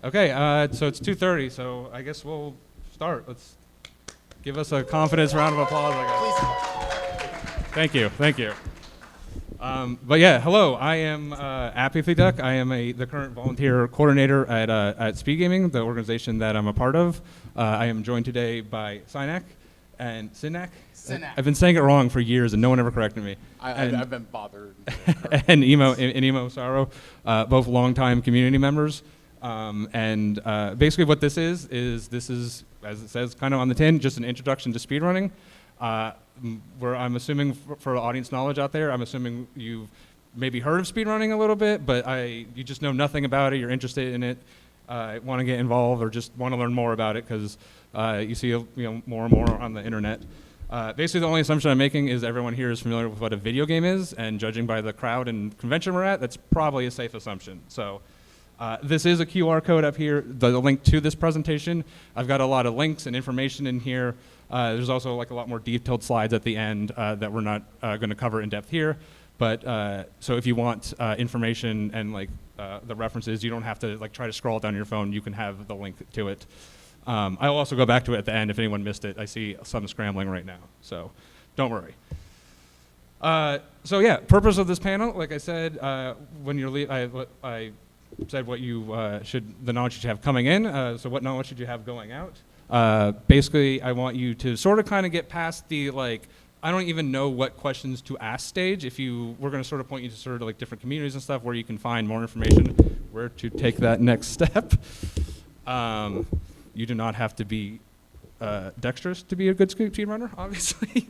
Okay, so it's 2:30, so I guess we'll start. Let's give us a confidence round of applause, I guess. Thank you, thank you. But yeah, hello, I am Apathy Duck. I am the current volunteer coordinator at Speed Gaming, the organization that I'm a part of. I am joined today by Synac and Synac. I've been saying it wrong for years and no one ever corrected me. I've been bothered. and Emo Saro, both longtime community members. Basically what this is, as it says kind of on the tin, just an introduction to speedrunning. Where I'm assuming for the audience knowledge out there, I'm assuming you've maybe heard of speedrunning a little bit, but you just know nothing about it, you're interested in it, want to get involved or just want to learn more about it because you see more and more on the internet. Basically the only assumption I'm making is everyone here is familiar with what a video game is, and judging by the crowd and convention we're at, that's probably a safe assumption. So this is a QR code up here, the link to this presentation. I've got a lot of links and information in here. There's also like a lot more detailed slides at the end that we're not going to cover in depth here. But so if you want information and like the references, you don't have to like try to scroll down your phone. You can have the link to it. I'll also go back to it at the end if anyone missed it. I see some scrambling right now, so don't worry. So yeah, purpose of this panel, like I said, when you're I said what you the knowledge you should have coming in. So what knowledge should you have going out? Basically, I want you to sort of kind of get past the like, I don't even know what questions to ask stage. We're going to sort of point you to sort of like different communities and stuff where you can find more information, where to take that next step. You do not have to be dexterous to be a good speedrunner, obviously.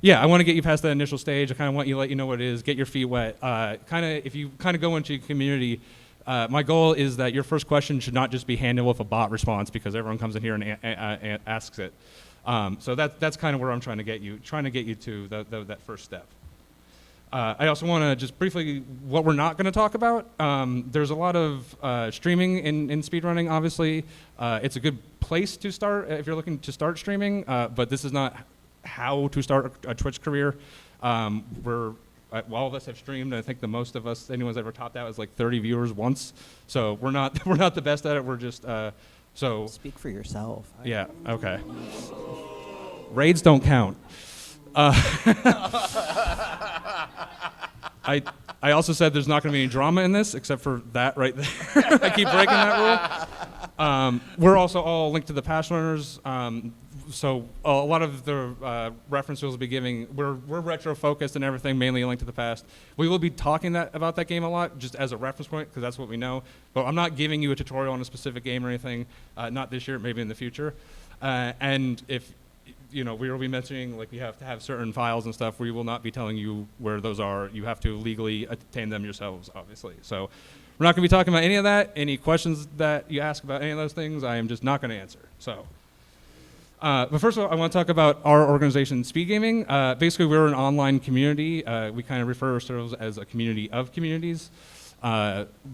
Yeah, I want to get you past that initial stage. I kind of want you to let you know what it is, get your feet wet. If you kind of go into your community, my goal is that your first question should not just be handled with a bot response because everyone comes in here and asks it. So that's kind of where I'm trying to get you to that first step. I also want to just briefly, what we're not going to talk about, there's a lot of streaming in speedrunning, obviously. It's a good place to start if you're looking to start streaming, but this is not how to start a Twitch career. All of us have streamed, and I think the most of us anyone's ever topped out is like 30 viewers once. So we're not the best at it. We're just so. Speak for yourself. Yeah. Okay. Raids don't count. I also said there's not going to be any drama in this except for that right there. I keep breaking that rule. We're also all linked to the past runners. So a lot of the references we'll be giving, we're retro focused and everything, mainly linked to the past. We will be talking about that game a lot, just as a reference point, because that's what we know. But I'm not giving you a tutorial on a specific game or anything. Not this year, maybe in the future. And if we will be mentioning like you have to have certain files and stuff, we will not be telling you where those are. You have to legally obtain them yourselves, obviously. So we're not going to be talking about any of that. Any questions that you ask about any of those things, I am just not going to answer. So. But first of all, I want to talk about our organization, Speed Gaming. Basically, we're an online community. We kind of refer ourselves as a community of communities.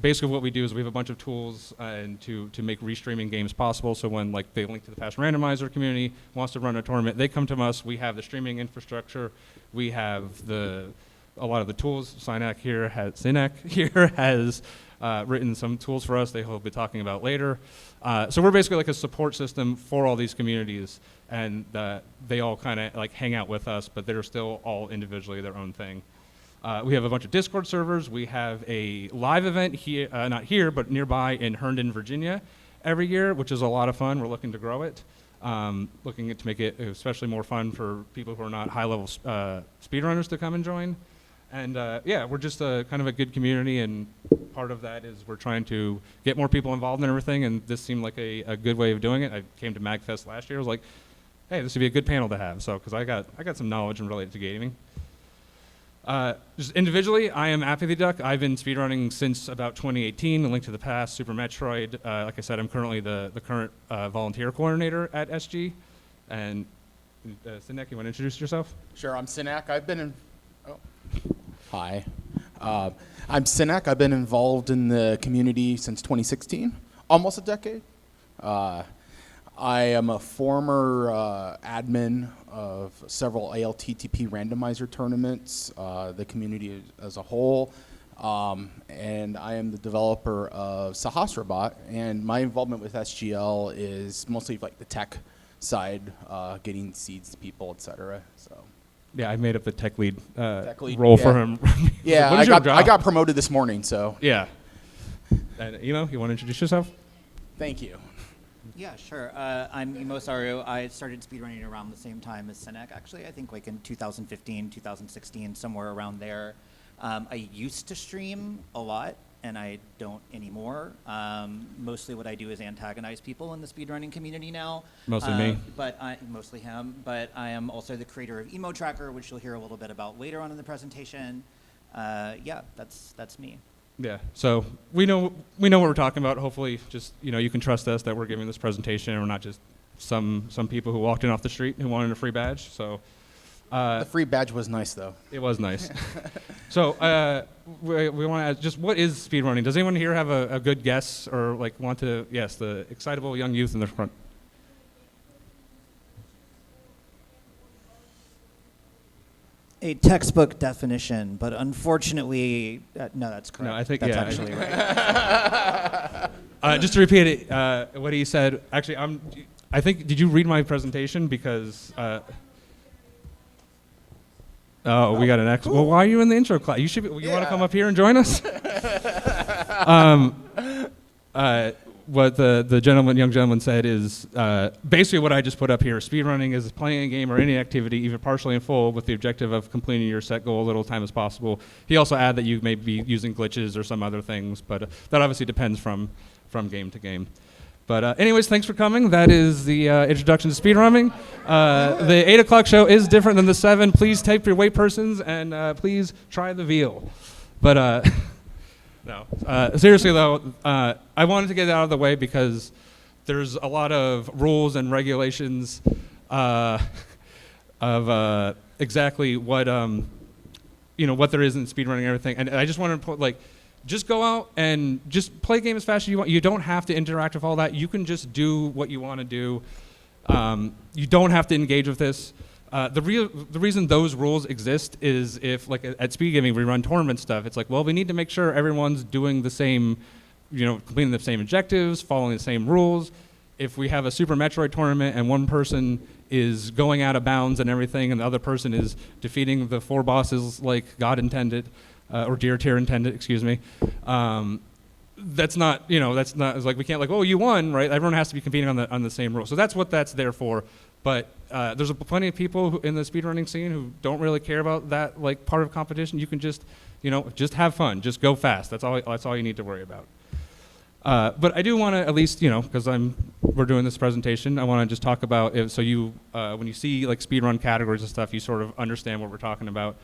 Basically, what we do is we have a bunch of tools to make restreaming games possible. So when like they link to the past randomizer community, wants to run a tournament, they come to us. We have the streaming infrastructure. We have a lot of the tools. Synac here has written some tools for us he'll be talking about later. So we're basically like a support system for all these communities, and they all kind of like hang out with us, but they're still all individually their own thing. We have a bunch of Discord servers. We have a live event here, not here, but nearby in Herndon, Virginia, every year, which is a lot of fun. We're looking to grow it, looking to make it especially more fun for people who are not high-level speedrunners to come and join. And yeah, we're just kind of a good community, and part of that is we're trying to get more people involved in everything, and this seemed like a good way of doing it. I came to MAGFest last year. I was like, hey, this would be a good panel to have, so because I got some knowledge related to gaming. Just individually, I am Apathy Duck. I've been speedrunning since about 2018, A Link to the Past, Super Metroid. Like I said, I'm currently the current volunteer coordinator at SG. And Synac, you want to introduce yourself? Sure, I'm Synac. Hi. I'm Synac. I've been involved in the community since 2016, almost a decade. I am a former admin of several ALTTP randomizer tournaments, the community as a whole. and I am the developer of Sahasrabot, and my involvement with SGL is mostly like the tech side, getting seeds to people, etc. So. Yeah, I made up the tech lead, yeah. role for him. Yeah, What is your job? I got promoted this morning, so. Yeah. And you want to introduce yourself? Thank you. Yeah, sure. I'm Emo Saru. I started speedrunning around the same time as Sinek, actually. I think like in 2015, 2016, somewhere around there. I used to stream a lot, and I don't anymore. Mostly what I do is antagonize people in the speedrunning community now. Mostly me. Mostly him. But I am also the creator of Emo Tracker, which you'll hear a little bit about later on in the presentation. Yeah, that's me. Yeah. So we know what we're talking about. Hopefully, just you can trust us that we're giving this presentation, and we're not just some people who walked in off the street who wanted a free badge. So. The free badge was nice, though. It was nice. So we want to ask, just what is speedrunning? Does anyone here have a good guess or want to? Yes, the excitable young youth in the front. A textbook definition, but unfortunately, no, that's correct. No, I think that's yeah, actually right. Just to repeat it, what he said. Actually, I think. Did you read my presentation? Because. Oh, we got an X. Well, why are you in the intro class? You want to come up here and join us? What the young gentleman said is basically what I just put up here. Speedrunning is playing a game or any activity, even partially in full, with the objective of completing your set goal little time as possible. He also added that you may be using glitches or some other things, but that obviously depends from game to game. But anyways, thanks for coming. That is the introduction to speedrunning. The 8 o'clock show is different than the 7. Please take your weight persons and please try the veal. But no, seriously though, I wanted to get it out of the way because there's a lot of rules and regulations of exactly what what there is in speedrunning and everything. And I just wanted to put just go out and just play a game as fast as you want. You don't have to interact with all that. You can just do what you want to do. You don't have to engage with this. The reason those rules exist is if, at Speed Gaming, we run tournament stuff. It's well, we need to make sure everyone's doing the same, completing the same objectives, following the same rules. If we have a Super Metroid tournament and one person is going out of bounds and everything, and the other person is defeating the 4 bosses like God intended, or Dear Tier intended, excuse me. That's not, it's we can't oh, you won, right? Everyone has to be competing on the same rules. So that's what that's there for. But there's plenty of people in the speedrunning scene who don't really care about that part of competition. You can just, just have fun, just go fast. That's all you need to worry about. But I do want to at least, because we're doing this presentation, I want to just talk about it so you, when you see speedrun categories and stuff, you sort of understand what we're talking about.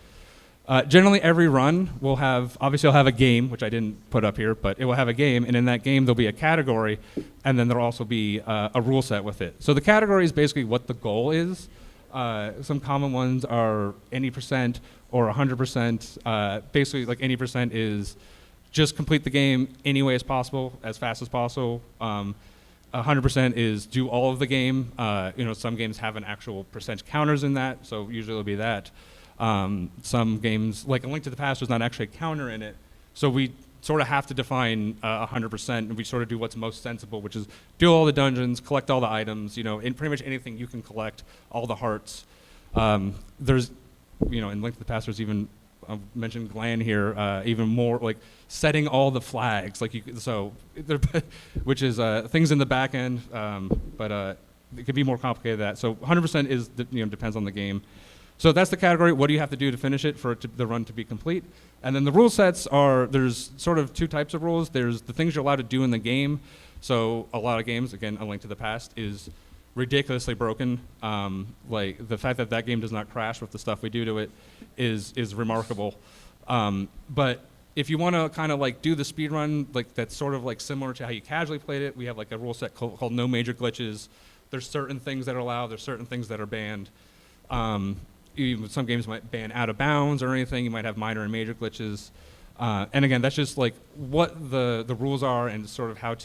Generally, every run will obviously I'll have a game, which I didn't put up here, but it will have a game, and in that game there'll be a category, and then there'll also be a rule set with it. So the category is basically what the goal is. Some common ones are any percent or 100%. Basically, any percent is just complete the game any way as possible, as fast as possible. 100% is do all of the game. Some games have an actual percentage counters in that, so usually it'll be that. Some games, like A Link to the Past, there's not actually a counter in it. So we sort of have to define 100%, and we sort of do what's most sensible, which is do all the dungeons, collect all the items, in pretty much anything you can collect, all the hearts. There's, in Link to the Past, there's even, I mentioned Glan here, even more, setting all the flags, which is things in the back end, but it could be more complicated than that. So 100% is, depends on the game. So that's the category. What do you have to do to finish it for the run to be complete? And then the rule sets there's sort of 2 types of rules. There's the things you're allowed to do in the game. So a lot of games, again, A Link to the Past is ridiculously broken. The fact that game does not crash with the stuff we do to it is remarkable. But if you want to kind of do the speed run, that's sort of similar to how you casually played it, we have a rule set called no major glitches. There's certain things that are allowed. There's certain things that are banned. Some games might ban out of bounds or anything. You might have minor and major glitches. And again, that's just what the rules are and sort of how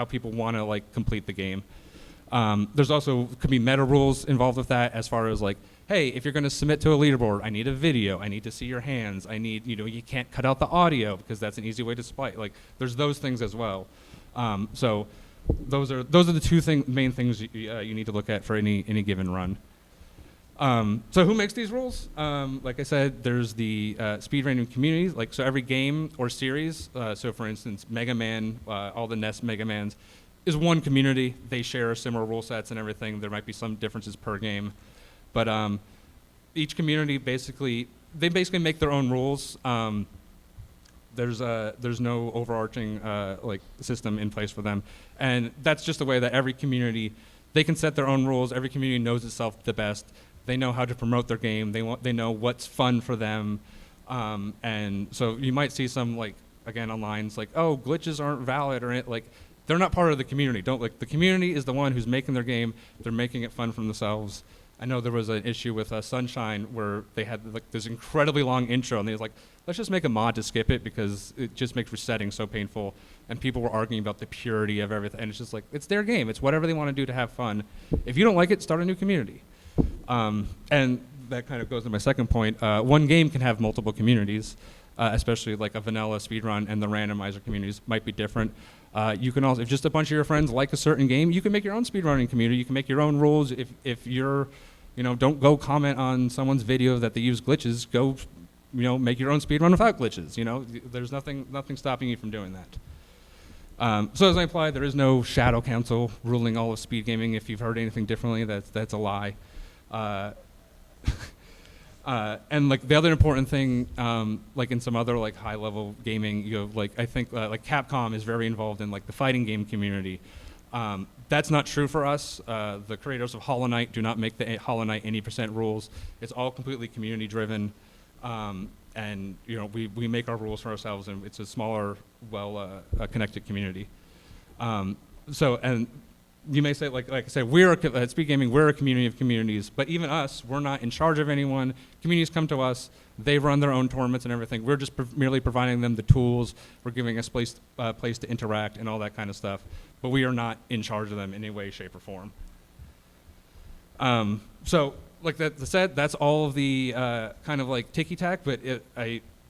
people want to complete the game. There's also could be meta rules involved with that as far as hey, if you're going to submit to a leaderboard, I need a video. I need to see your hands. I need, you can't cut out the audio because that's an easy way to spy. Like, there's those things as well. So those are the two main things you need to look at for any given run. So who makes these rules? Like I said, there's the speedrunning communities. Like, so every game or series, so for instance, Mega Man, all the NES Mega Mans, is one community. They share similar rule sets and everything. There might be some differences per game. But each community basically make their own rules. There's no overarching like system in place for them, and that's just the way that every community, they can set their own rules. Every community knows itself the best. They know how to promote their game. They know what's fun for them, and so you might see some, like, again online, it's like, oh, glitches aren't valid, or like they're not part of the community. The community is the one who's making their game. They're making it fun for themselves. I know there was an issue with Sunshine where they had like this incredibly long intro, and they was like, let's just make a mod to skip it because it just makes resetting so painful. And people were arguing about the purity of everything. And it's just like, it's their game. It's whatever they want to do to have fun. If you don't like it, start a new community. And that kind of goes to my second point. One game can have multiple communities, especially like a vanilla speedrun, and the randomizer communities might be different. You can also, if just a bunch of your friends like a certain game, you can make your own speedrunning community. You can make your own rules. If you're, don't go comment on someone's video that they use glitches. Go, make your own speedrun without glitches. There's nothing stopping you from doing that. So as I implied, there is no shadow council ruling all of speed gaming. If you've heard anything differently, that's a lie. And like the other important thing, like in some other like high level gaming, I think like Capcom is very involved in like the fighting game community. That's not true for us. The creators of Hollow Knight do not make the Hollow Knight any % rules. It's all completely community driven. And we make our rules for ourselves, and it's a smaller, connected community. And you may say, like I said, at Speed Gaming, we're a community of communities, but even us, we're not in charge of anyone. Communities come to us, they run their own tournaments and everything. We're just merely providing them the tools, we're giving us place to interact and all that kind of stuff, but we are not in charge of them in any way, shape, or form. So, like that said, that's all of the kind of like ticky-tack, but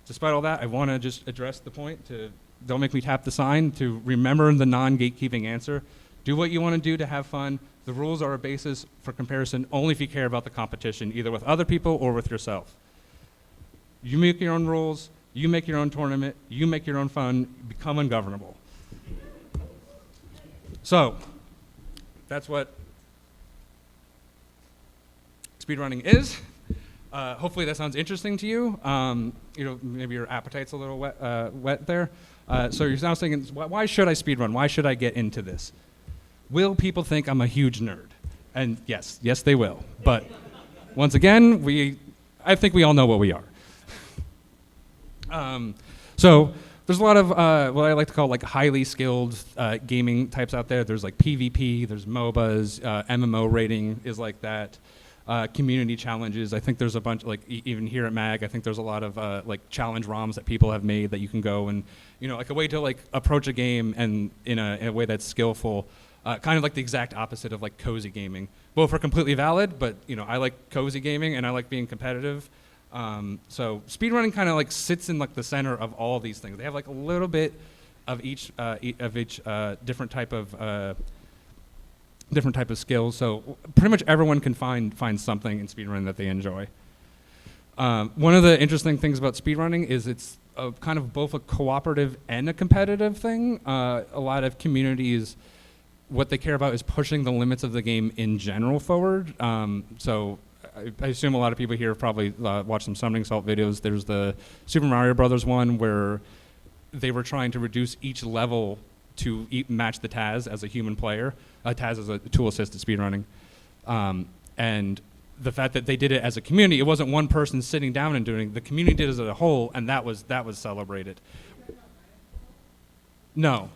despite all that, I want to just address the point don't make me tap the sign, to remember the non-gatekeeping answer. Do what you want to do to have fun. The rules are a basis for comparison only if you care about the competition, either with other people or with yourself. You make your own rules, you make your own tournament, you make your own fun, become ungovernable. So, that's what speedrunning is. Hopefully that sounds interesting to you. Maybe your appetite's a little wet there. So you're now thinking, why should I speedrun? Why should I get into this? Will people think I'm a huge nerd? And yes, they will. But once again, I think we all know what we are. So there's a lot of what I like to call like highly skilled gaming types out there. There's like PvP, there's MOBAs, MMO rating is like that. Community challenges. I think there's a bunch, like even here at MAG, I think there's a lot of like challenge ROMs that people have made that you can go and, like a way to like approach a game and in a way that's skillful. Kind of like the exact opposite of like cozy gaming. Both are completely valid, but I like cozy gaming and I like being competitive. So speedrunning kind of like sits in like the center of all these things. They have like a little bit of each different type of skills. So pretty much everyone can find something in speedrunning that they enjoy. One of the interesting things about speedrunning is it's kind of both a cooperative and a competitive thing. A lot of communities, what they care about is pushing the limits of the game in general forward. So I assume a lot of people here have probably watched some Summoning Salt videos. There's the Super Mario Brothers one where they were trying to reduce each level to match the Taz as a human player. Taz is a tool assisted speedrunning. And the fact that they did it as a community, it wasn't one person sitting down and doing it. The community did it as a whole, and that was celebrated. No,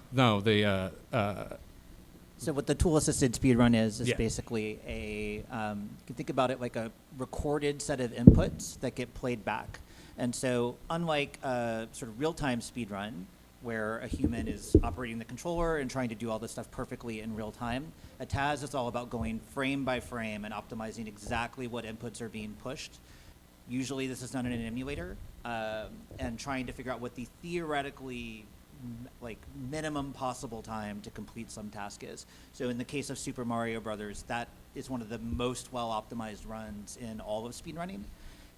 So what the tool-assisted speedrun is Yeah. basically you can think about it like a recorded set of inputs that get played back. And so unlike a sort of real-time speedrun, where a human is operating the controller and trying to do all this stuff perfectly in real time. A TAS is all about going frame by frame and optimizing exactly what inputs are being pushed. Usually this is done in an emulator, and trying to figure out what the theoretically minimum possible time to complete some task is. So in the case of Super Mario Brothers, that is one of the most well-optimized runs in all of speedrunning.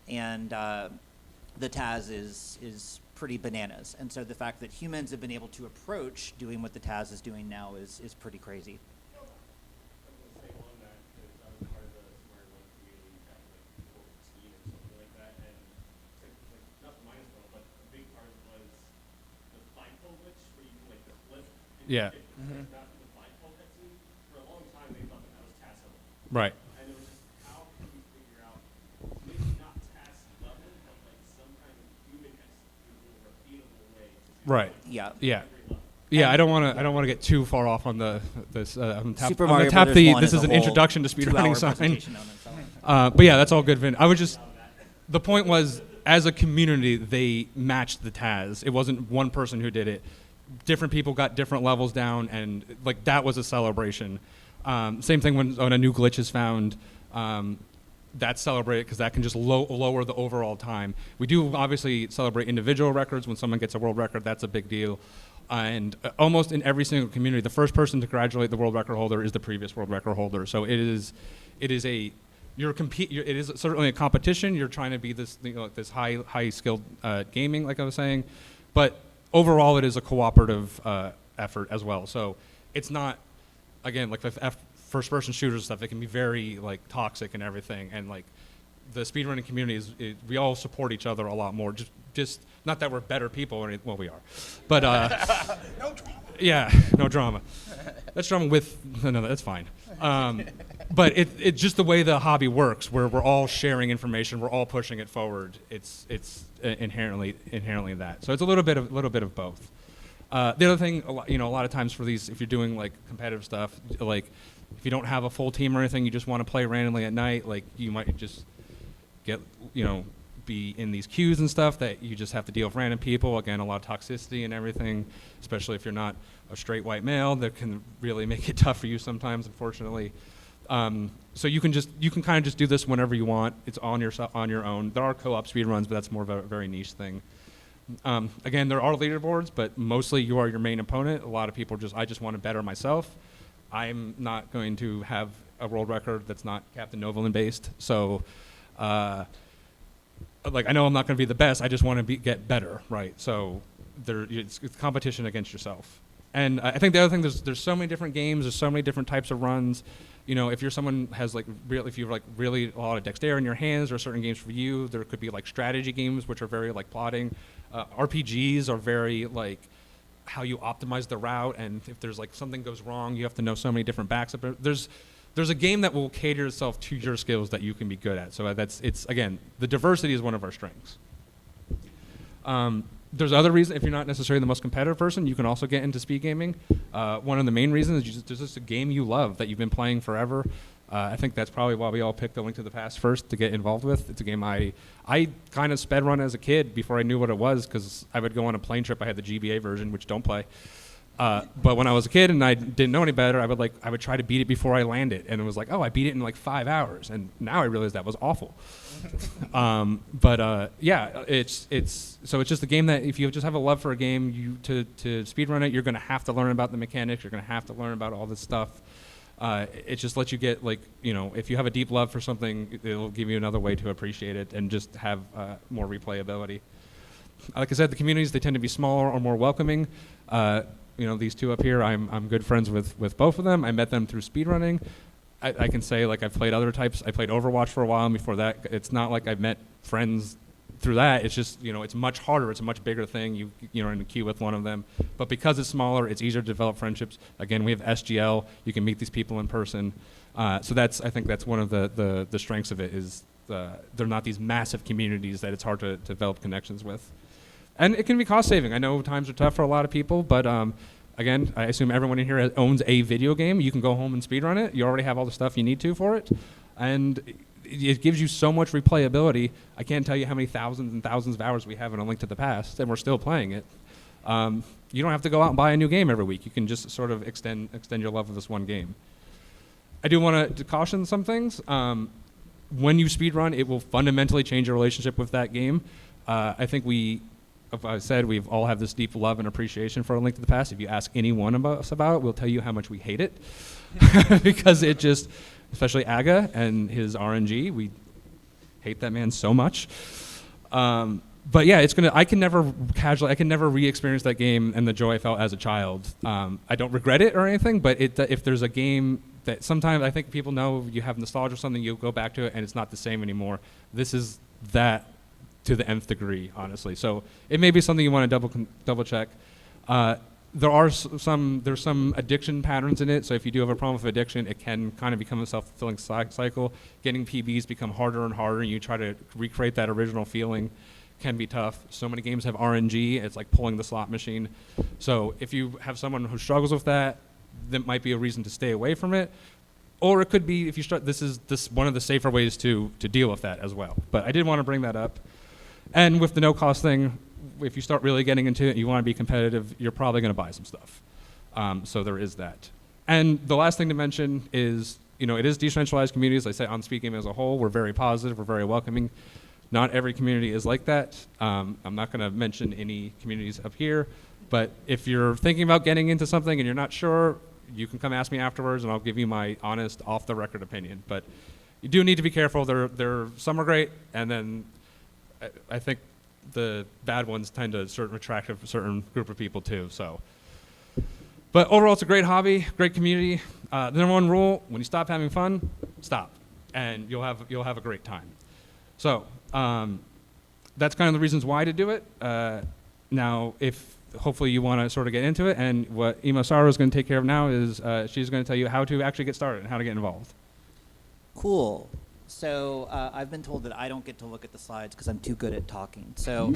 And the TAS is pretty bananas. And so the fact that humans have been able to approach doing what the TAS is doing now is pretty crazy. Yeah. Right. And it was just, how can we figure out, maybe not task level, but like some kind of human executable, repeatable way to do Right. Yeah. Yeah. Yeah, I don't want to get too far off on this. Super Mario Brothers the 1 this is is a an whole introduction to speedrunning 2-hour sign. presentation on itself. But yeah, that's all good, Vin. I was just, the point was, as a community, they matched the TAS. It wasn't one person who did it. Different people got different levels down, and like that was a celebration. Same thing when a new glitch is found. That's celebrated because that can just lower the overall time. We do obviously celebrate individual records. When someone gets a world record, that's a big deal. And almost in every single community, the first person to congratulate the world record holder is the previous world record holder. So it is it is certainly a competition. You're trying to be this, this high skilled gaming, like I was saying, but overall it is a cooperative effort as well. So it's not, again, like the first person shooters stuff, it can be very like toxic and everything. And like the speedrunning community we all support each other a lot more. Just not that we're better people or anything. Well, we are, but No drama. yeah, no drama. That's drama with no, that's fine. But it's just the way the hobby works, where we're all sharing information, we're all pushing it forward. It's inherently that. So it's a little bit of both. The other thing, a lot of times for these, if you're doing like competitive stuff, like if you don't have a full team or anything, you just want to play randomly at night, like you might just get, be in these queues and stuff that you just have to deal with random people. Again, a lot of toxicity and everything, especially if you're not a straight white male, that can really make it tough for you sometimes, unfortunately. So you can kind of just do this whenever you want. It's on your own. There are co-op speed runs, but that's more of a very niche thing. Again, there are leaderboards, but mostly you are your main opponent. A lot of people I just want to better myself. I'm not going to have a world record that's not Captain Novolin based. So, like, I know I'm not going to be the best. I just want to get better, right? So it's competition against yourself. And I think the other thing, there's so many different games. There's so many different types of runs. If you're someone has if you have like really a lot of dexterity in your hands, or certain games for you, there could be like strategy games, which are very like plotting. RPGs are very like how you optimize the route, and if there's like something goes wrong, you have to know so many different backs up. There's a game that will cater itself to your skills that you can be good at. So it's again, the diversity is one of our strengths. There's other reasons. If you're not necessarily the most competitive person, you can also get into speed gaming. One of the main reasons is there's just a game you love that you've been playing forever. I think that's probably why we all picked A Link to the Past first to get involved with. It's a game I kind of sped run as a kid before I knew what it was, because I would go on a plane trip. I had the GBA version, which don't play. But when I was a kid and I didn't know any better, I would try to beat it before I landed, and it was like, oh, I beat it in like 5 hours, and now I realize that was awful. Yeah, it's just a game that if you just have a love for a game, to speedrun it, you're going to have to learn about the mechanics. You're going to have to learn about all this stuff. It just lets you get if you have a deep love for something, it'll give you another way to appreciate it and just have more replayability. Like I said, the communities, they tend to be smaller or more welcoming. These two up here, I'm good friends with both of them. I met them through speedrunning. I can say, like, I've played other types. I played Overwatch for a while, and before that, it's not like I've met friends through that. It's just, it's much harder. It's a much bigger thing. You're in a queue with one of them. But because it's smaller, it's easier to develop friendships. Again, we have SGL. You can meet these people in person. So I think that's one of the strengths of it, is they're not these massive communities that it's hard to develop connections with. And it can be cost saving. I know times are tough for a lot of people, but again, I assume everyone in here owns a video game. You can go home and speedrun it. You already have all the stuff you need to for it. And it gives you so much replayability. I can't tell you how many thousands and thousands of hours we have in A Link to the Past, and we're still playing it. You don't have to go out and buy a new game every week. You can just sort of extend your love of this one game. I do want to caution some things. When you speedrun, it will fundamentally change your relationship with that game. I think if I said we've all have this deep love and appreciation for A Link to the Past. If you ask any one of us about it, we'll tell you how much we hate it. Because it just, especially Aga and his RNG, we hate that man so much. But yeah, I can never re-experience that game and the joy I felt as a child. I don't regret it or anything, but if there's a game that sometimes I think people know you have nostalgia or something, you'll go back to it and it's not the same anymore. This is that to the nth degree, honestly. So it may be something you want to double check. There's some addiction patterns in it. So if you do have a problem with addiction, it can kind of become a self-fulfilling cycle. Getting PBs become harder and harder, and you try to recreate that original feeling can be tough. So many games have RNG. It's like pulling the slot machine. So if you have someone who struggles with that, that might be a reason to stay away from it. Or it could be if you start. This is one of the safer ways to deal with that as well. But I did want to bring that up. And with the no-cost thing, if you start really getting into it and you want to be competitive, you're probably going to buy some stuff. So there is that. And the last thing to mention is, it is decentralized communities. I say on Speed Gaming as a whole, we're very positive, we're very welcoming. Not every community is like that. I'm not going to mention any communities up here, but if you're thinking about getting into something and you're not sure, you can come ask me afterwards and I'll give you my honest, off-the-record opinion. But you do need to be careful. Some are great, and then I think the bad ones tend to attract a certain group of people too. So, but overall, it's a great hobby, great community. The number one rule: when you stop having fun, stop, and you'll have a great time. So that's kind of the reasons why to do it. Now, if hopefully you want to sort of get into it, and what Ima Saro is going to take care of now is she's going to tell you how to actually get started and how to get involved. Cool. So I've been told that I don't get to look at the slides because I'm too good at talking. So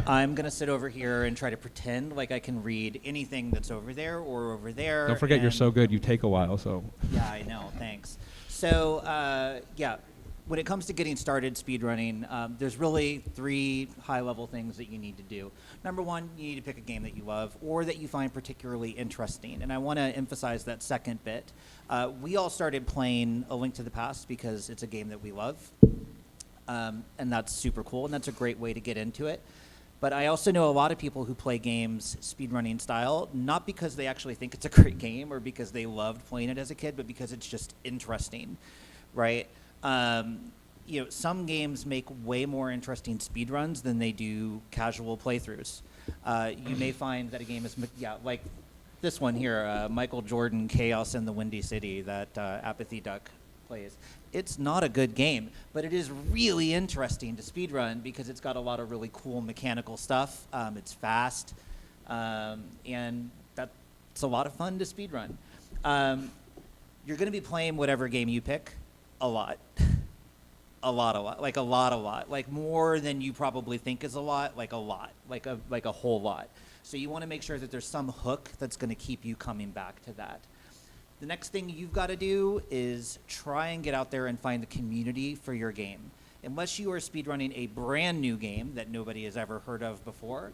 I'm going to sit over here and try to pretend like I can read anything that's over there or over there. Don't forget, you're so good. You take a while. So yeah, I know. Thanks. So yeah, when it comes to getting started speedrunning, there's really 3 high-level things that you need to do. Number 1, you need to pick a game that you love or that you find particularly interesting. And I want to emphasize that second bit. We all started playing A Link to the Past because it's a game that we love. And that's super cool, and that's a great way to get into it. But I also know a lot of people who play games speedrunning style, not because they actually think it's a great game or because they loved playing it as a kid, but because it's just interesting, right? Some games make way more interesting speedruns than they do casual playthroughs. You may find that a game is, like this one here, Michael Jordan Chaos in the Windy City that Apathy Duck plays. It's not a good game, but it is really interesting to speedrun because it's got a lot of really cool mechanical stuff. It's fast, and that's a lot of fun to speedrun. You're going to be playing whatever game you pick a lot. A lot, like more than you probably think is a lot, like a whole lot. So you want to make sure that there's some hook that's going to keep you coming back to that. The next thing you've got to do is try and get out there and find the community for your game. Unless you are speedrunning a brand new game that nobody has ever heard of before,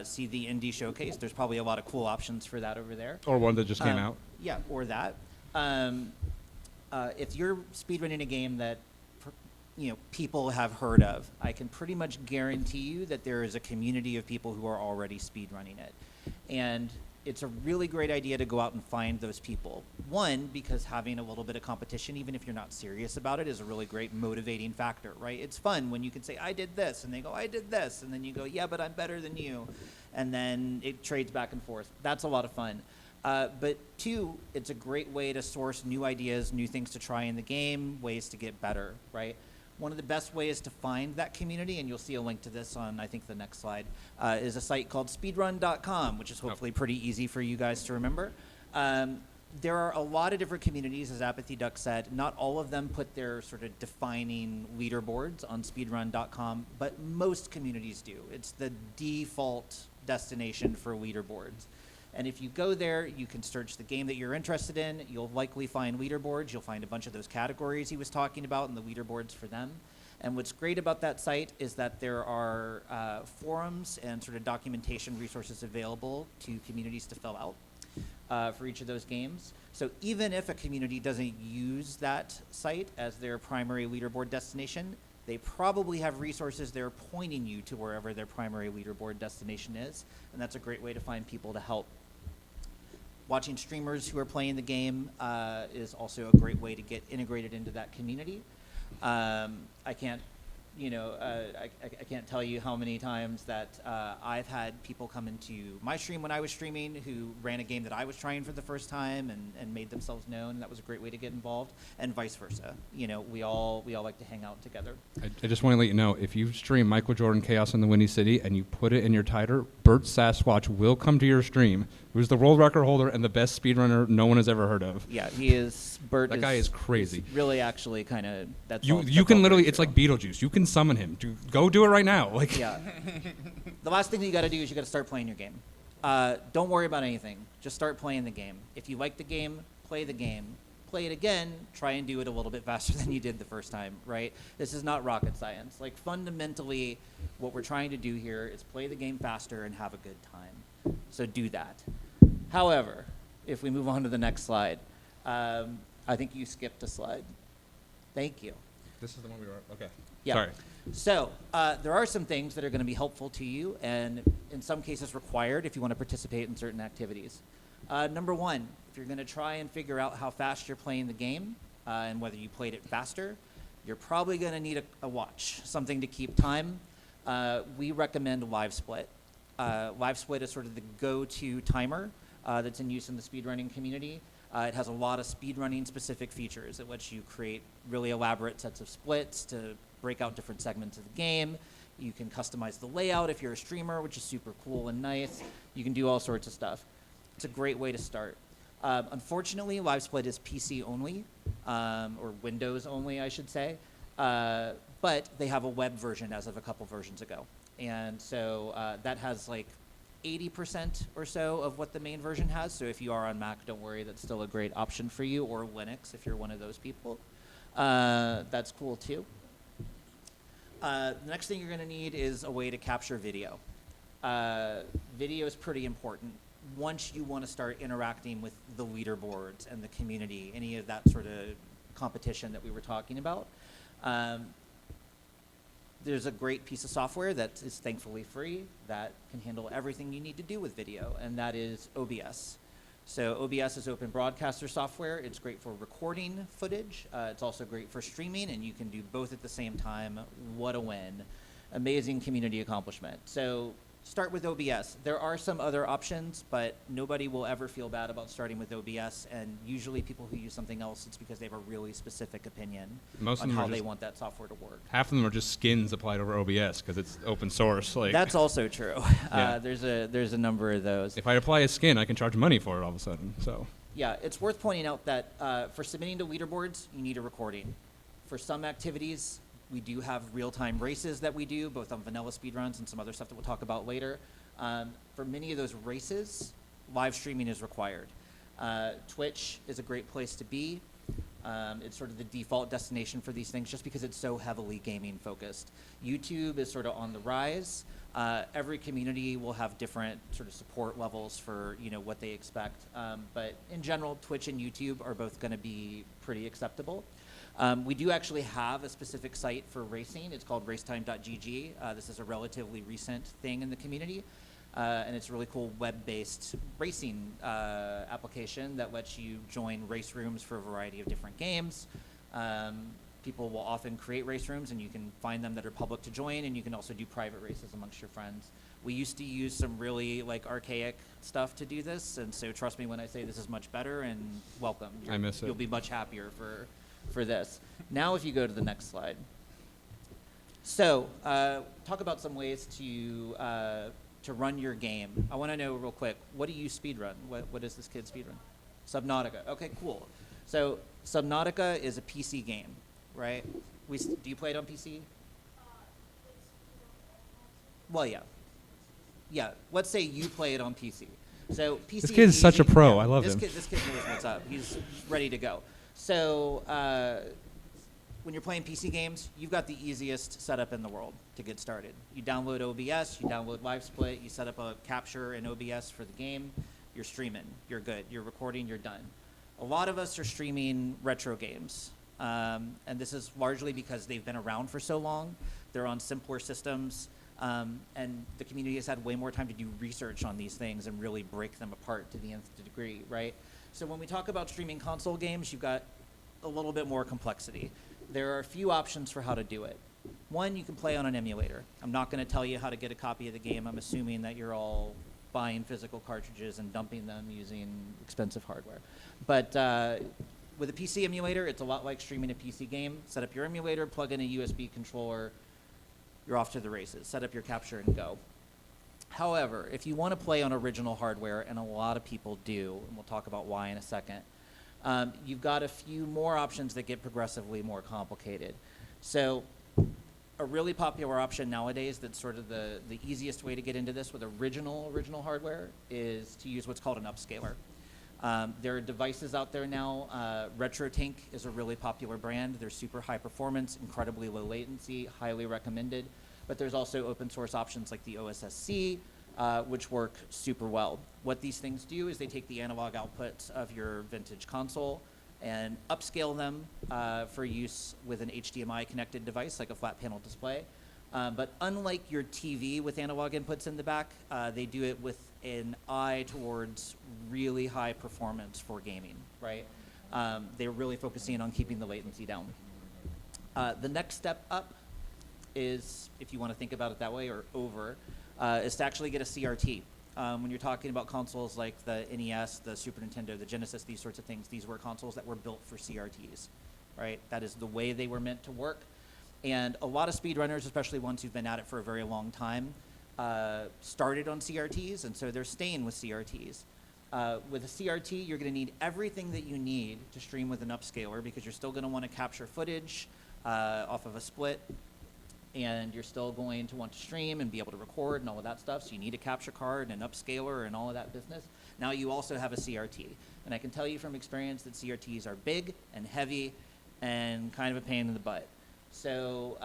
see the Indie Showcase. There's probably a lot of cool options for that over there. Or one that just came out. Yeah, or that. If you're speedrunning a game that people have heard of, I can pretty much guarantee you that there is a community of people who are already speedrunning it. And it's a really great idea to go out and find those people. One, because having a little bit of competition, even if you're not serious about it, is a really great motivating factor, right? It's fun when you can say, I did this, and they go, I did this, and then you go, yeah, but I'm better than you. And then it trades back and forth. That's a lot of fun. But 2, it's a great way to source new ideas, new things to try in the game, ways to get better, right? One of the best ways to find that community, and you'll see a link to this on, I think, the next slide, is a site called speedrun.com, which is hopefully pretty easy for you guys to remember. There are a lot of different communities, as Apathy Duck said. Not all of them put their sort of defining leaderboards on speedrun.com, but most communities do. It's the default destination for leaderboards. And if you go there, you can search the game that you're interested in. You'll likely find leaderboards. You'll find a bunch of those categories he was talking about and the leaderboards for them. And what's great about that site is that there are forums and sort of documentation resources available to communities to fill out for each of those games. So even if a community doesn't use that site as their primary leaderboard destination, they probably have resources there pointing you to wherever their primary leaderboard destination is, and that's a great way to find people to help. Watching streamers who are playing the game is also a great way to get integrated into that community. I can't, I can't tell you how many times that I've had people come into my stream when I was streaming who ran a game that I was trying for the first time and made themselves known. And that was a great way to get involved, and vice versa. We all like to hang out together. I just want to let you know, if you stream Michael Jordan Chaos in the Windy City and you put it in your title, Bert Sasquatch will come to your stream, who's the world record holder and the best speedrunner no one has ever heard of. Yeah, he is. Bert. That guy is crazy. Really, actually, kind of. You can literally. It's like Beetlejuice. You can summon him. Go do it right now. Like. Yeah. The last thing that you got to do is you got to start playing your game. Don't worry about anything. Just start playing the game. If you like the game, play the game. Play it again. Try and do it a little bit faster than you did the first time. Right? This is not rocket science. Like fundamentally, what we're trying to do here is play the game faster and have a good time. So do that. However, if we move on to the next slide, I think you skipped a slide. Thank you. This is the one we were. Okay. Yeah. Sorry. So there are some things that are going to be helpful to you and in some cases required if you want to participate in certain activities. Number one, if you're going to try and figure out how fast you're playing the game and whether you played it faster, you're probably going to need a watch, something to keep time. We recommend Live Split. Live Split is sort of the go-to timer that's in use in the speedrunning community. It has a lot of speedrunning specific features. It lets you create really elaborate sets of splits to break out different segments of the game. You can customize the layout if you're a streamer, which is super cool and nice. You can do all sorts of stuff. It's a great way to start. Unfortunately, Live Split is PC only, or Windows only, I should say. But they have a web version as of a couple versions ago. And so that has like 80% or so of what the main version has. So if you are on Mac, don't worry, that's still a great option for you, or Linux if you're one of those people. That's cool too. The next thing you're going to need is a way to capture video. Video is pretty important once you want to start interacting with the leaderboards and the community, any of that sort of competition that we were talking about. There's a great piece of software that is thankfully free that can handle everything you need to do with video, and that is OBS. So OBS is open broadcaster software. It's great for recording footage. It's also great for streaming, and you can do both at the same time. What a win. Amazing community accomplishment. So start with OBS. There are some other options, but nobody will ever feel bad about starting with OBS, and usually people who use something else, it's because they have a really specific opinion on how they want that software to work. Half of them are just skins applied over OBS because it's open source. Like that's also true. Yeah. There's a number of those. If I apply a skin, I can charge money for it all of a sudden. So yeah, it's worth pointing out that for submitting to leaderboards, you need a recording. For some activities, we do have real-time races that we do, both on vanilla speedruns and some other stuff that we'll talk about later. For many of those races, live streaming is required. Twitch is a great place to be. It's sort of the default destination for these things just because it's so heavily gaming focused. YouTube is sort of on the rise. Every community will have different sort of support levels for what they expect. But in general, Twitch and YouTube are both going to be pretty acceptable. We do actually have a specific site for racing. It's called racetime.gg. This is a relatively recent thing in the community. And it's a really cool web-based racing application that lets you join race rooms for a variety of different games. People will often create race rooms, and you can find them that are public to join, and you can also do private races amongst your friends. We used to use some really archaic stuff to do this, and so trust me when I say this is much better, and welcome. I miss it. You'll be much happier for this. Now if you go to the next slide. So talk about some ways to run your game. I want to know real quick, what do you speedrun? What does this kid speedrun? Subnautica. Okay, cool. So Subnautica is a PC game, right? Do you play it on PC? Well, yeah. Yeah, let's say you play it on PC. So PC. This kid is such a pro. Yeah, I love him. This kid knows what's up. He's ready to go. So when you're playing PC games, you've got the easiest setup in the world to get started. You download OBS, you download LiveSplit, you set up a capture in OBS for the game, you're streaming, you're good, you're recording, you're done. A lot of us are streaming retro games, and this is largely because they've been around for so long. They're on simpler systems, and the community has had way more time to do research on these things and really break them apart to the nth degree, right? So when we talk about streaming console games, you've got a little bit more complexity. There are a few options for how to do it. One, you can play on an emulator. I'm not going to tell you how to get a copy of the game. I'm assuming that you're all buying physical cartridges and dumping them using expensive hardware. But with a PC emulator, it's a lot like streaming a PC game. Set up your emulator, plug in a USB controller, you're off to the races. Set up your capture and go. However, if you want to play on original hardware, and a lot of people do, and we'll talk about why in a second, you've got a few more options that get progressively more complicated. So a really popular option nowadays that's sort of the easiest way to get into this with original hardware is to use what's called an upscaler. There are devices out there now. RetroTink is a really popular brand. They're super high performance, incredibly low latency, highly recommended. But there's also open source options like the OSSC, which work super well. What these things do is they take the analog outputs of your vintage console and upscale them for use with an HDMI connected device like a flat panel display. But unlike your TV with analog inputs in the back, they do it with an eye towards really high performance for gaming, right? They're really focusing on keeping the latency down. The next step up is, if you want to think about it that way, or over, is to actually get a CRT. When you're talking about consoles like the NES, the Super Nintendo, the Genesis, these sorts of things, these were consoles that were built for CRTs, right? That is the way they were meant to work. And a lot of speedrunners, especially ones who've been at it for a very long time, started on CRTs, and so they're staying with CRTs. With a CRT, you're going to need everything that you need to stream with an upscaler, because you're still going to want to capture footage off of a split, and you're still going to want to stream and be able to record and all of that stuff, so you need a capture card and an upscaler and all of that business. Now you also have a CRT, and I can tell you from experience that CRTs are big and heavy and kind of a pain in the butt. So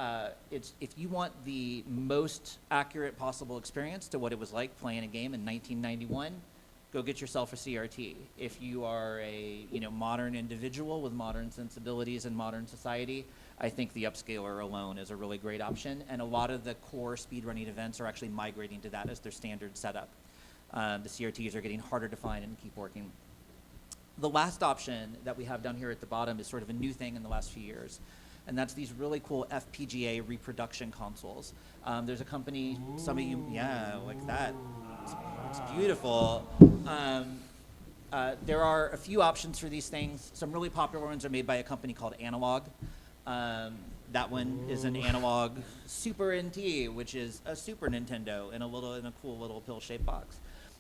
if you want the most accurate possible experience to what it was like playing a game in 1991, go get yourself a CRT. If you are a modern individual with modern sensibilities in modern society, I think the upscaler alone is a really great option, and a lot of the core speedrunning events are actually migrating to that as their standard setup. The CRTs are getting harder to find and keep working. The last option that we have down here at the bottom is sort of a new thing in the last few years, and that's these really cool FPGA reproduction consoles. There's a company, some of you, yeah, like that. It's beautiful. There are a few options for these things. Some really popular ones are made by a company called Analog. That one is an Analog Super NT, which is a Super Nintendo in a cool little pill-shaped box.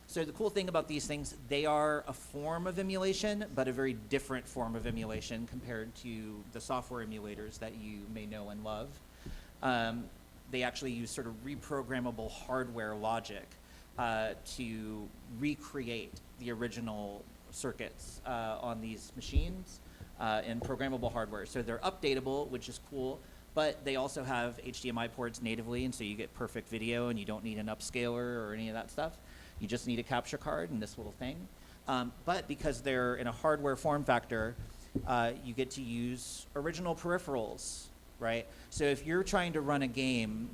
So the cool thing about these things, they are a form of emulation, but a very different form of emulation compared to the software emulators that you may know and love. They actually use sort of reprogrammable hardware logic to recreate the original circuits on these machines in programmable hardware. So they're updatable, which is cool, but they also have HDMI ports natively, and so you get perfect video, and you don't need an upscaler or any of that stuff. You just need a capture card and this little thing. But because they're in a hardware form factor, you get to use original peripherals, right? So if you're trying to run a game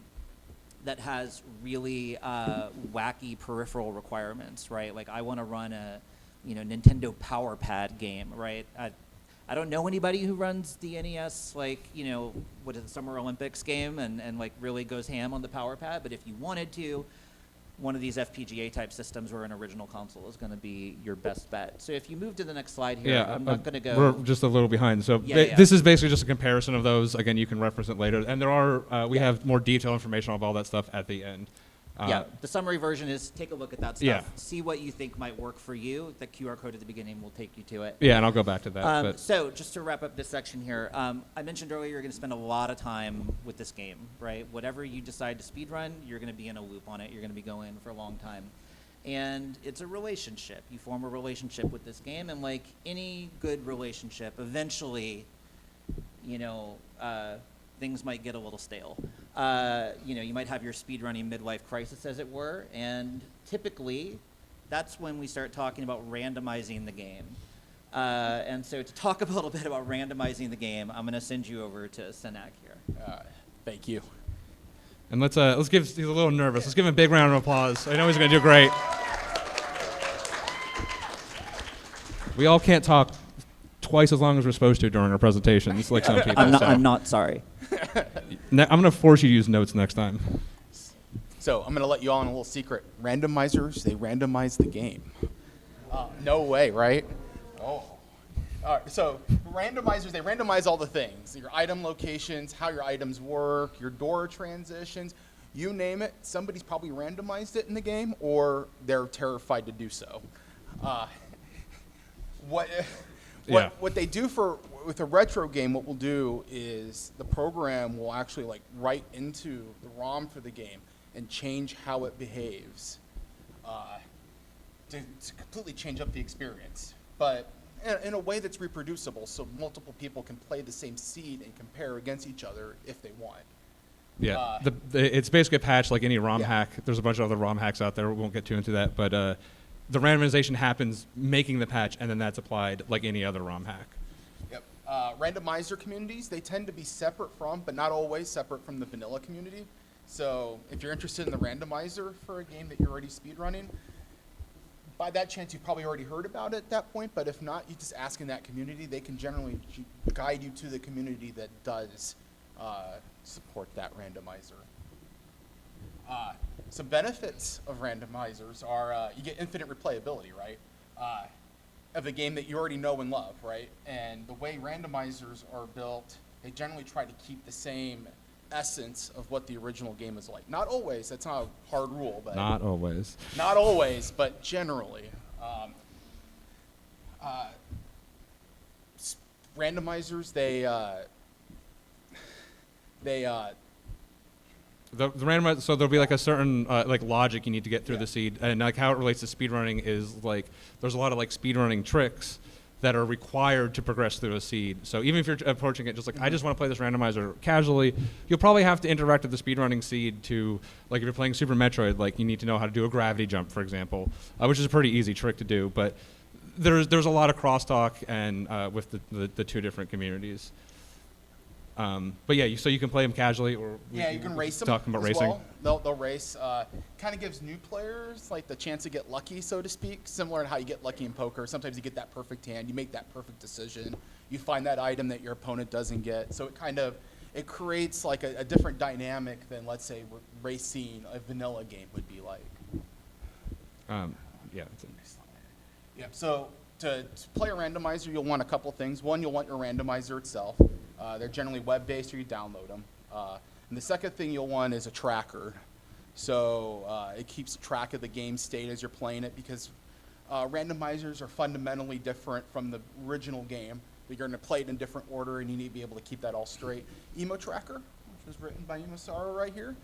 that has really wacky peripheral requirements, right? Like I want to run a Nintendo Power Pad game, right? I don't know anybody who runs the NES, like, what is the Summer Olympics game and like really goes ham on the Power Pad, but if you wanted to, one of these FPGA type systems or an original console is going to be your best bet. So if you move to the next slide here, I'm not going to go. We're just a little behind. So Yeah. this is basically just a comparison of those. Again, you can reference it later. And there are, we have more detailed information on all that stuff at the end. The summary version is take a look at that stuff. Yeah. See what you think might work for you. The QR code at the beginning will take you to it. Yeah, and I'll go back to that. So just to wrap up this section here, I mentioned earlier you're going to spend a lot of time with this game, right? Whatever you decide to speedrun, you're going to be in a loop on it. You're going to be going for a long time. And it's a relationship. You form a relationship with this game, and like any good relationship, eventually things might get a little stale. You might have your speedrunning midlife crisis, as it were, and typically that's when we start talking about randomizing the game. And so to talk a little bit about randomizing the game, I'm going to send you over to Senak here. Thank you. And let's give, he's a little nervous. Let's give him a big round of applause. I know he's going to do great. We all can't talk twice as long as we're supposed to during our presentations, like some people. I'm not sorry. I'm going to force you to use notes next time. So I'm going to let you all in a little secret. Randomizers, they randomize the game. No way, right? Oh. All right, so randomizers, they randomize all the things. Your item locations, how your items work, your door transitions, you name it. Somebody's probably randomized it in the game, or they're terrified to do so. What they do with a retro game, what we'll do is the program will actually like write into the ROM for the game and change how it behaves to completely change up the experience, but in a way that's reproducible, so multiple people can play the same seed and compare against each other if they want. Yeah, it's basically a patch like any ROM Yeah. hack. There's a bunch of other ROM hacks out there. We won't get too into that, but the randomization happens making the patch, and then that's applied like any other ROM hack. Yep. Randomizer communities, they tend to be separate from, but not always separate from the vanilla community. So if you're interested in the randomizer for a game that you're already speedrunning, by that chance you've probably already heard about it at that point, but if not, you just ask in that community. They can generally guide you to the community that does support that randomizer. Some benefits of randomizers are you get infinite replayability, right? Of a game that you already know and love, right? And the way randomizers are built, they generally try to keep the same essence of what the original game is like. Not always, that's not a hard rule, but Not always. not always, but generally. Randomizers, The randomizer, so there'll be like a certain like logic you need to get through Yeah. the seed, and like how it relates to speedrunning is like there's a lot of like speedrunning tricks that are required to progress through a seed. So even if you're approaching it just like I just want to play this randomizer casually, you'll probably have to interact with the speedrunning seed to like if you're playing Super Metroid, like you need to know how to do a gravity jump, for example, which is a pretty easy trick to do. But there's a lot of crosstalk and with the two different communities. But yeah, so you can play them casually, or you can race them talking about as racing. well. They'll race. Kind of gives new players like the chance to get lucky, so to speak, similar to how you get lucky in poker. Sometimes you get that perfect hand, you make that perfect decision, you find that item that your opponent doesn't get. So it creates like a different dynamic than, let's say, racing a vanilla game would be like. Yeah. Yeah. So to play a randomizer, you'll want a couple things. One, you'll want your randomizer itself. They're generally web-based, or you download them. And the second thing you'll want is a tracker. So it keeps track of the game state as you're playing it, because randomizers are fundamentally different from the original game. You're going to play it in different order, and you need to be able to keep that all straight. Emo Tracker, which was written by Imasaro right here,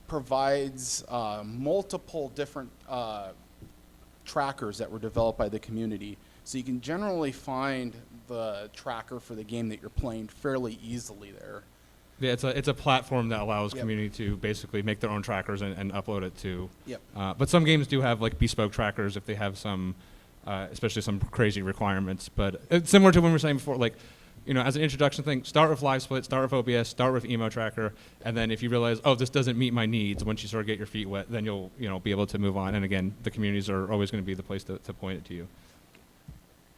provides multiple different trackers that were developed by the community. So you can generally find the tracker for the game that you're playing fairly easily there. Yeah, it's a platform that allows Yep. community to basically make their own trackers and upload it to. Yep. But some games do have like bespoke trackers if they have some, especially some crazy requirements. But it's similar to when we were saying before, like, as an introduction thing, start with Live Split, start with OBS, start with Emo Tracker, and then if you realize, oh, this doesn't meet my needs, once you sort of get your feet wet, then you'll be able to move on. And again, the communities are always going to be the place to point it to you.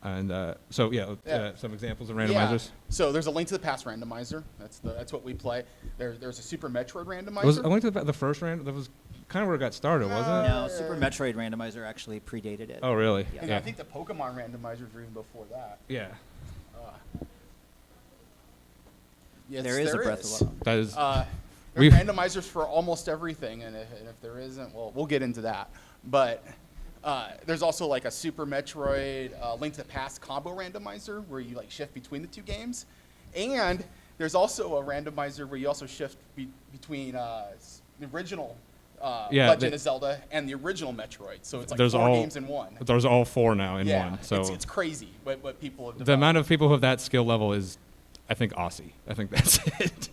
And so some examples of randomizers. Yeah. So there's a Link to the Past randomizer. That's what we play. There's a Super Metroid randomizer. Was I Link to the first random? That was kind of where it got started, wasn't it? No, Super Metroid Randomizer actually predated it. Oh, really? Yeah. And I think the Pokemon randomizers were even before that. Yeah. Yes, There is a Breath of the Wild. That is. There's randomizers for almost everything, and if there isn't, well, we'll get into that. But there's also like a Super Metroid Link to the Past combo randomizer where you like shift between the two games, and there's also a randomizer where you also shift between the original Legend of Zelda and the original Metroid. So it's like There's four all- games in one. There's all four now in Yeah, one. So it's crazy what people have developed. the amount of people who have that skill level is, I think Aussie. I think that's it.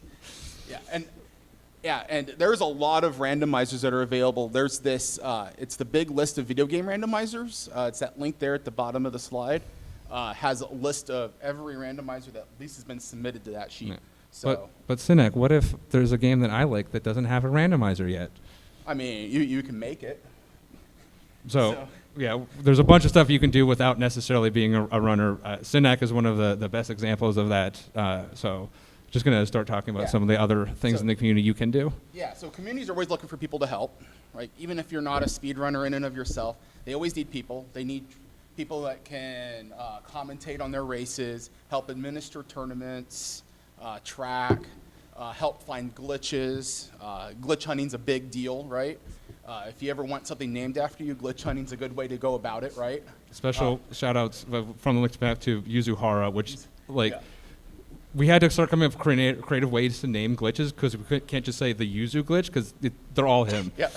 And there's a lot of randomizers that are available. There's this, it's the big list of video game randomizers. It's that link there at the bottom of the slide. Has a list of every randomizer that at least has been submitted to that sheet. Yeah. So, But Sinek, what if there's a game that I like that doesn't have a randomizer yet? I mean, you can make it. So, yeah, there's a bunch of stuff you can do without necessarily being a runner. Sinek is one of the best examples of that. So just going to start talking about some of the other things in the community you can do. Yeah, so communities are always looking for people to help, right? Even if you're not a speedrunner in and of yourself, they always need people. They need people that can commentate on their races, help administer tournaments, track, help find glitches. Glitch hunting's a big deal, right? If you ever want something named after you, glitch hunting's a good way to go about it, right? Special shout outs from the links back to Yuzuhara, which we had to start coming up with creative ways to name glitches because we can't just say the Yuzu glitch because they're all him. Yeah.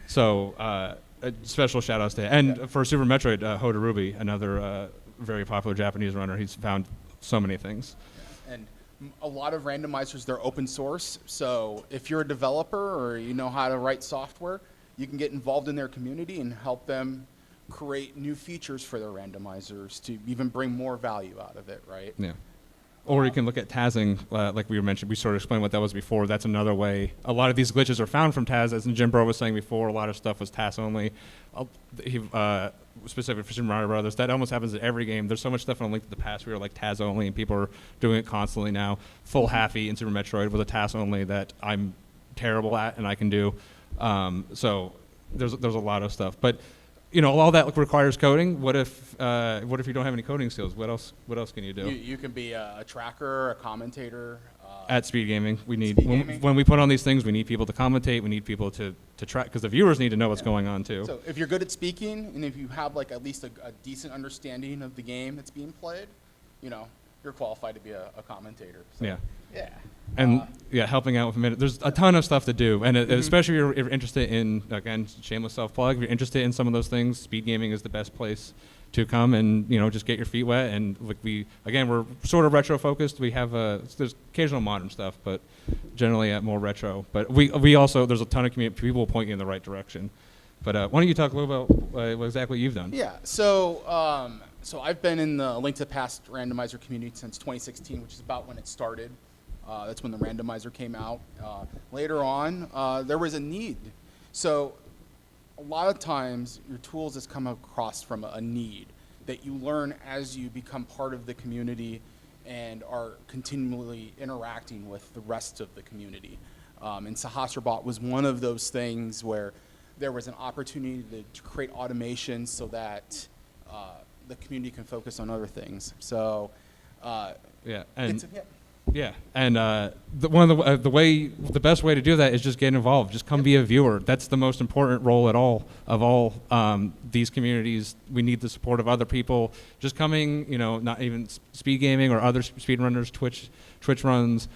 So special shout outs to him. And for Super Metroid, Hodarubi, another very popular Japanese runner, he's found so many things. And a lot of randomizers, they're open source. So if you're a developer or you know how to write software, you can get involved in their community and help them create new features for their randomizers to even bring more value out of it, right? Yeah. Or you can look at Tazzing, like we mentioned. We sort of explained what that was before. That's another way. A lot of these glitches are found from Taz, as Jim Bro was saying before. A lot of stuff was Taz only. Specific for Super Mario Brothers, that almost happens in every game. There's so much stuff on Link to the Past where like Taz only, and people are doing it constantly now. Full Happy in Super Metroid was a Taz only that I'm terrible at and I can do. So there's a lot of stuff, but you know, all that requires coding. What if you don't have any coding skills? What else can you do? You can be a tracker, a commentator. At Speed Gaming, we need Gaming. when we put on these things, we need people to commentate. We need people to track because the viewers need to know what's going on too. So if you're good at speaking and if you have like at least a decent understanding of the game that's being played, you know, you're qualified to be a commentator. So, Yeah. Yeah. And helping out with a minute. There's a ton of stuff to do, and especially if you're interested in, again, shameless self-plug. If you're interested in some of those things, Speed Gaming is the best place to come and just get your feet wet. And like we're sort of retro focused. We have there's occasional modern stuff, but generally more retro. But we also there's a ton of community people will point you in the right direction. But why don't you talk a little about what exactly you've done? Yeah. So so I've been in the Link to the Past randomizer community since 2016, which is about when it started. That's when the randomizer came out. Later on, there was a need. So a lot of times, your tools just come across from a need that you learn as you become part of the community and are continually interacting with the rest of the community. And Sahasrabot was one of those things where there was an opportunity to create automation so that the community can focus on other things. So Yeah, and the best way to do that is just get involved. Just come be a viewer. That's the most important role of all these communities. We need the support of other people. Just coming, not even speed gaming or other speedrunners, Twitch runs.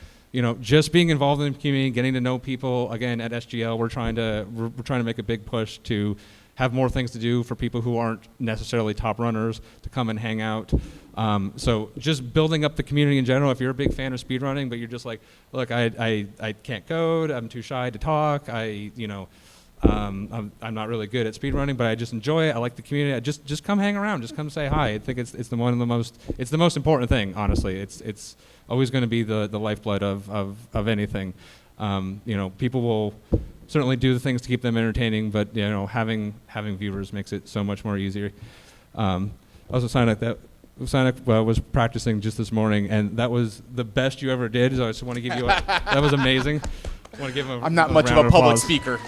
Just being involved in the community, getting to know people. Again, at SGL, we're trying to make a big push to have more things to do for people who aren't necessarily top runners to come and hang out. So just building up the community in general. If you're a big fan of speedrunning, but you're just like, look, I can't code, I'm too shy to talk, I'm not really good at speedrunning, but I just enjoy it. I like the community. Just come hang around. Just come say hi. I think it's the most important thing. Honestly, it's always going to be the lifeblood of anything. People will certainly do the things to keep them entertaining, but having viewers makes it so much more easier. Also, Sinek was practicing just this morning, and that was the best you ever did. So I just want to give you that was amazing. I want to give him I'm not much of a public speaker.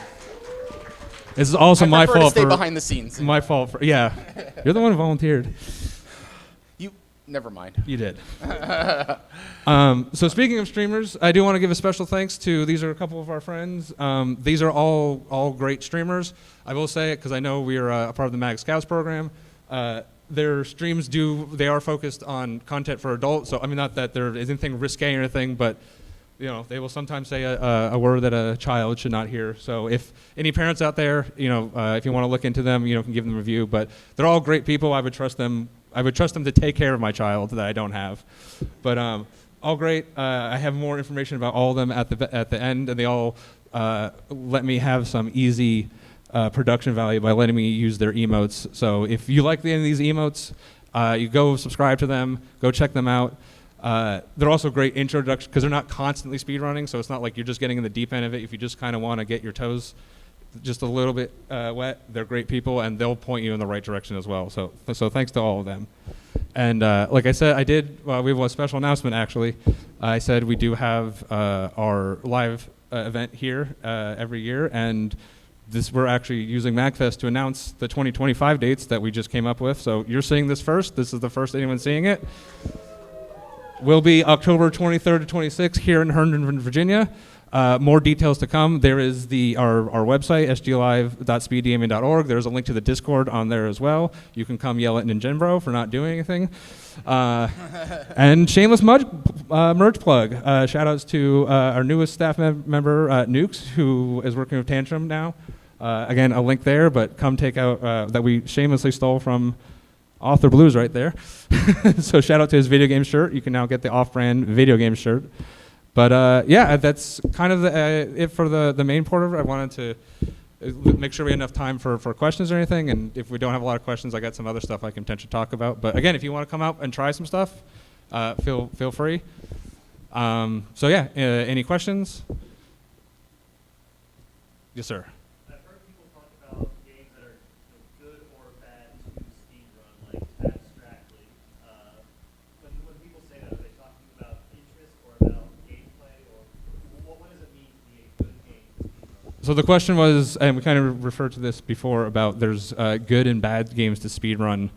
This is also my fault. To stay behind the scenes. My fault for you're the one who volunteered. Never mind. You did. So speaking of streamers, I do want to give a special thanks to, these are a couple of our friends. These are all great streamers. I will say it because I know we are a part of the Mag Scouts program. Their streams they are focused on content for adults. So I mean, not that there is anything risque or anything, but they will sometimes say a word that a child should not hear. So if any parents out there, if you want to look into them, can give them a review. But they're all great people. I would trust them to take care of my child that I don't have. But All great. I have more information about all of them at the end, and they all let me have some easy production value by letting me use their emotes. So if you like any of these emotes, you go subscribe to them, go check them out. They're also great introduction because they're not constantly speedrunning, so it's not like you're just getting in the deep end of it. If you just kind of want to get your toes just a little bit wet, they're great people, and they'll point you in the right direction as well. So thanks to all of them. And like I said, we have a special announcement actually. I said we do have our live event here every year, and we're actually using MAGFest to announce the 2025 dates that we just came up with. So you're seeing this first. This is the first anyone seeing it. Will be October 23rd to 26th here in Herndon, Virginia. More details to come. There is our website, sglive.speedgaming.org. There's a link to the Discord on there as well. You can come yell at Ninjenbro for not doing anything. And shameless merch plug. Shout outs to our newest staff member, Nukes, who is working with Tantrum now. Again, a link there, but come take out that we shamelessly stole from Author Blues right there. So shout out to his video game shirt. You can now get the off-brand video game shirt. But yeah, that's kind of it for the main part of it. I wanted to make sure we had enough time for questions or anything. And if we don't have a lot of questions, I got some other stuff I can potentially talk about. But again, if you want to come out and try some stuff, feel free. So yeah, any questions? Yes, sir. I've heard people talk about games that are good or bad to speedrun, like abstractly. When people say that, are they talking about interest or about gameplay, or what does it mean to be a good game to speedrun? So the question was, and we kind of referred to this before, about there's good and bad games to speedrun,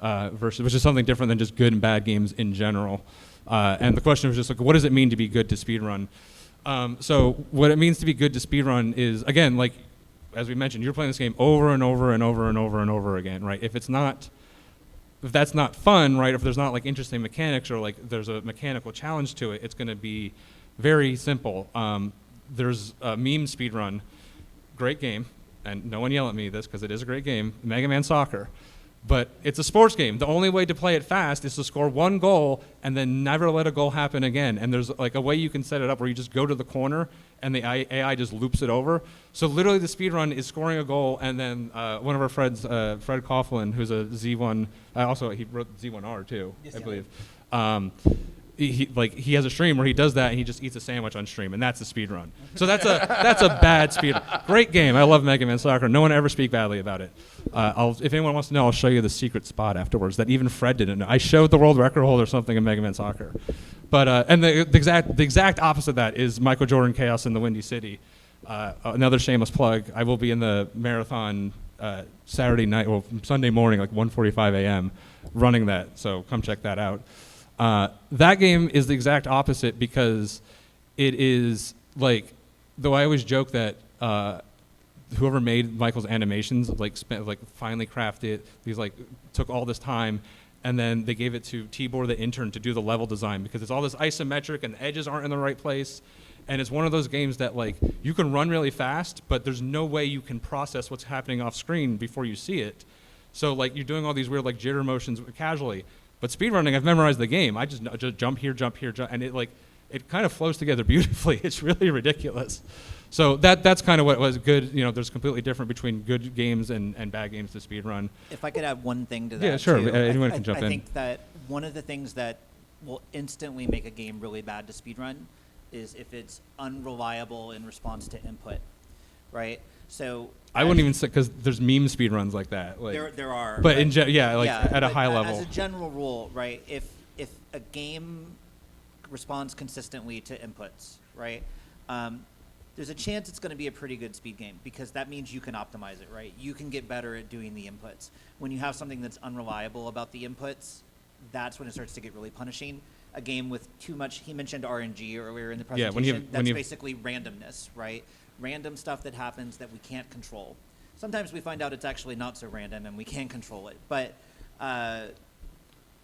versus, which is something different than just good and bad games in general. And the question was just like, what does it mean to be good to speedrun? So what it means to be good to speedrun is, again, like, as we mentioned, you're playing this game over and over and over and over and over again, right? If that's not fun, right? If there's not like interesting mechanics or like there's a mechanical challenge to it, it's going to be very simple. There's a meme speedrun, great game, and no one yell at me this because it is a great game, Mega Man Soccer. But it's a sports game. The only way to play it fast is to score one goal and then never let a goal happen again. And there's like a way you can set it up where you just go to the corner and the AI just loops it over. So literally the speedrun is scoring a goal, and then one of our friends, Fred Coughlin, who's a Z1, also he wrote Z1R too, Yes, I yeah. believe. He has a stream where he does that and he just eats a sandwich on stream, and that's a speed run. So that's a bad speed run. Great game. I love Mega Man Soccer. No one ever speak badly about it. If anyone wants to know, I'll show you the secret spot afterwards that even Fred didn't know. I showed the world record holder something in Mega Man Soccer. But and the exact opposite of that is Michael Jordan Chaos in the Windy City. Another shameless plug. I will be in the marathon Saturday night, well, Sunday morning, like 1:45 a.m. running that. So come check that out. That game is the exact opposite because it is like, though I always joke that whoever made Michael's animations finally crafted these, like, took all this time, and then they gave it to Tibor the intern to do the level design because it's all this isometric and the edges aren't in the right place. And it's one of those games that, like, you can run really fast, but there's no way you can process what's happening off screen before you see it. So, like, you're doing all these weird, like, jitter motions casually. But speedrunning, I've memorized the game. I just jump here, and it kind of flows together beautifully. It's really ridiculous. So that's kind of what was good. You know, there's completely different between good games and bad games to speedrun. If I could add one thing to that. Yeah, sure. Too. Anyone can jump in. I think that one of the things that will instantly make a game really bad to speedrun is if it's unreliable in response to input, right? So I wouldn't even say, because there's meme speedruns like that. Like, there are. But at a high level. As a general rule, right? If a game responds consistently to inputs, right? There's a chance it's going to be a pretty good speed game because that means you can optimize it, right? You can get better at doing the inputs. When you have something that's unreliable about the inputs, that's when it starts to get really punishing. A game with too much, he mentioned RNG earlier in the presentation, that's basically randomness, right? Random stuff that happens that we can't control. Sometimes we find out it's actually not so random and we can control it, but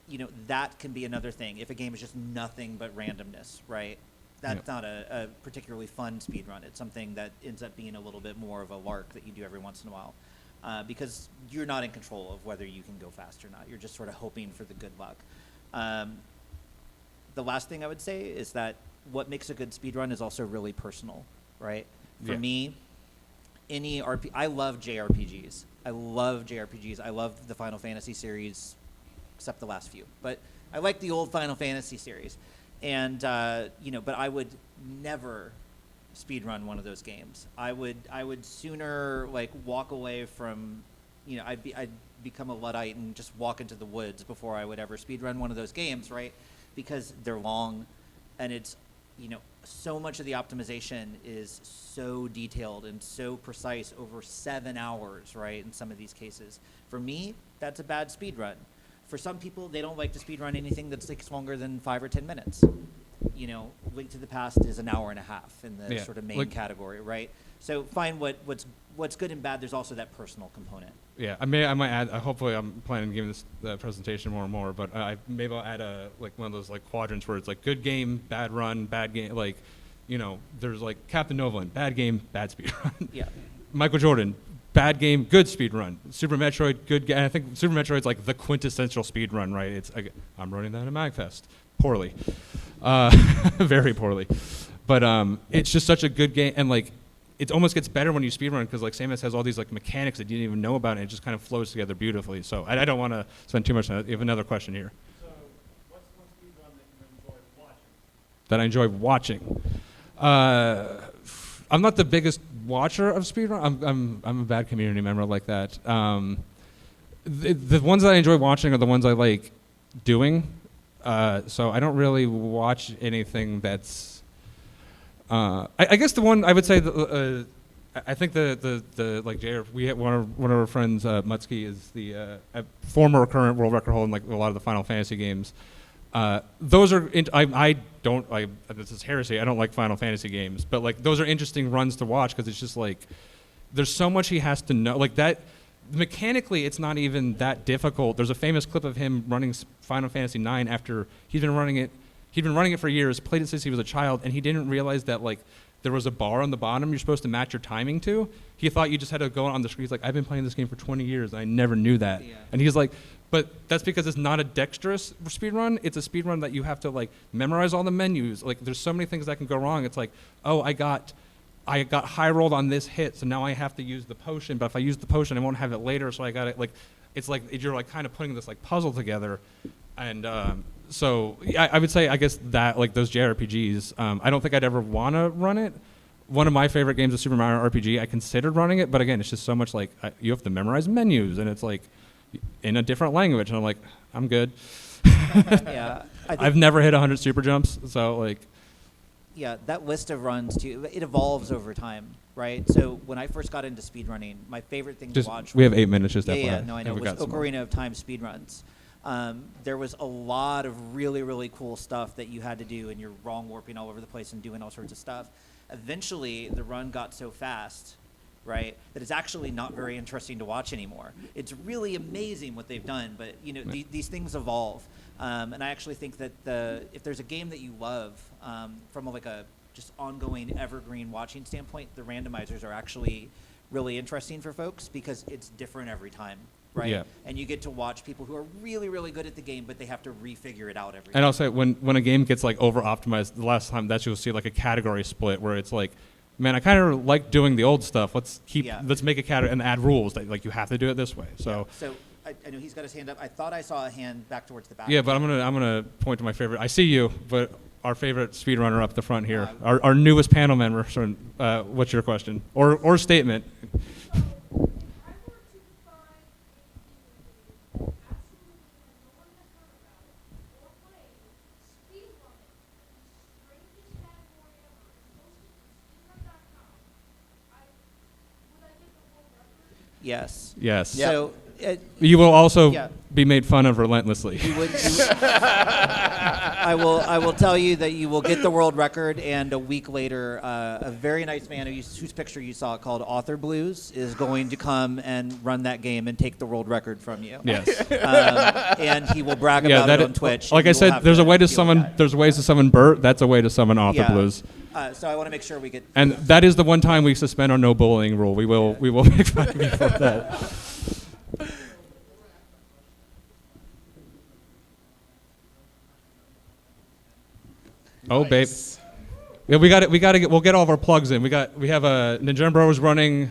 you know, that can be another thing. If a game is just nothing but randomness, right? That's not a particularly fun speed run. It's something that ends up being a little bit more of a lark that you do every once in a while because you're not in control of whether you can go fast or not. You're just sort of hoping for the good luck. the last thing I would say is that what makes a good speedrun is also really personal, right? For Yeah. me, I love JRPGs. I love the Final Fantasy series, except the last few. But I like the old Final Fantasy series. And, but I would never speedrun one of those games. I would sooner, like, walk away from, I'd become a Luddite and just walk into the woods before I would ever speedrun one of those games, right? Because they're long, and it's, so much of the optimization is so detailed and so precise over 7 hours, right, in some of these cases. For me, that's a bad speedrun. For some people, they don't like to speedrun anything that takes longer than 5 or 10 minutes. Link to the Past is an hour and a half in the sort of main category, right? So find what's good and bad. There's also that personal component. Yeah, I might add. Hopefully, I'm planning on giving this presentation more and more. But maybe I'll add one of those like quadrants where it's like good game, bad run, bad game. Like, there's like Captain Novoland, bad game, bad speed run. Yeah. Michael Jordan, bad game, good speed run. Super Metroid, good game. I think Super Metroid's like the quintessential speed run, right? I'm running that at MAGFest poorly, very poorly. But it's just such a good game, and like. It almost gets better when you speedrun because like Samus has all these like mechanics that you didn't even know about, and it just kind of flows together beautifully. So I don't want to spend too much time. You have another question here. So, what's one speedrun that you enjoy watching? That I enjoy watching. I'm not the biggest watcher of speedrun. I'm a bad community member like that. The ones that I enjoy watching are the ones I like doing. So I don't really watch anything that's. I guess the one I would say, I think the like JR, we had one of our friends, Mutsky, is the former or current world record holder in like a lot of the Final Fantasy games. Those are this is heresy. I don't like Final Fantasy games, but like those are interesting runs to watch because it's just like there's so much he has to know. Like that mechanically, it's not even that difficult. There's a famous clip of him running Final Fantasy IX after he'd been running it. He'd been running it for years, played it since he was a child, and he didn't realize that like there was a bar on the bottom you're supposed to match your timing to. He thought you just had to go on the screen. He's like, I've been playing this game for 20 years, and I never knew that. Yeah. And he's like, but that's because it's not a dexterous speed run. It's a speed run that you have to like memorize all the menus. Like there's so many things that can go wrong. It's like, oh, I got high rolled on this hit, so now I have to use the potion. But if I use the potion, I won't have it later. So I got it. Like it's like you're like kind of putting this like puzzle together, and. So I would say, I guess that like those JRPGs, I don't think I'd ever want to run it. One of my favorite games is Super Mario RPG. I considered running it, but again, it's just so much like you have to memorize menus, and it's like in a different language, and I'm like, I'm good. Yeah, I've never hit 100 super jumps, so like. Yeah, that list of runs too, it evolves over time, right? So when I first got into speedrunning, my favorite thing to watch. We have 8 minutes, just FYI. Yeah, no, I know. Was Ocarina of Time speedruns. There was a lot of really, really cool stuff that you had to do, and you're wrong warping all over the place and doing all sorts of stuff. Eventually, the run got so fast, right, that it's actually not very interesting to watch anymore. It's really amazing what they've done, but these things evolve. And I actually think that if there's a game that you love from like a just ongoing evergreen watching standpoint, the randomizers are actually really interesting for folks because it's different every time. Right? Yeah. And you get to watch people who are really, really good at the game, but they have to refigure it out every time. And I'll say when a game gets like over optimized, the last time that you'll see like a category split where it's like, man, I kind of like doing the old stuff. Let's make a category and add rules that like you have to do it this way. So. Yeah. So I know he's got his hand up. I thought I saw a hand back towards the back. Yeah, but I'm gonna point to my favorite. I see you, but our favorite speedrunner up the front here, our newest panel member. So, what's your question or statement? Yes. Yes. Yep. So you will also be made fun of relentlessly. I will tell you that you will get the world record, and a week later, a very nice man whose picture you saw called Author Blues is going to come and run that game and take the world record from you. Yes. And he will brag about it on Twitch. Like I said, there's ways to summon Bert. That's a way to summon Author Blues. So I want to make sure we get. And that is the one time we suspend our no bullying rule. We will make fun of you for that. Oh, babe. Yeah, we'll get all of our plugs in. We have a Ninja Bros running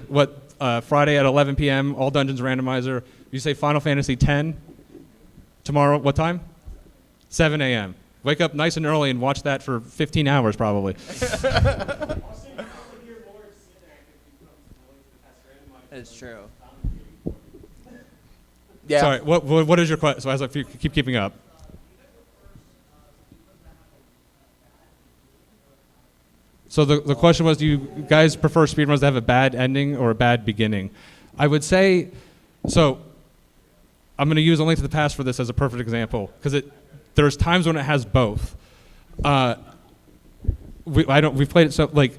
Friday at 11 p.m. All Dungeons Randomizer. You say Final Fantasy 10 tomorrow. What time? 7 a.m. Wake up nice and early and watch that for 15 hours probably. It's true. Yeah. Sorry. What is your question? So as I keep keeping up. So the question was, do you guys prefer speedruns that have a bad ending or a bad beginning? I would say, so I'm going to use A Link to the Past for this as a perfect example, because there's times when it has both. We've played it so, like,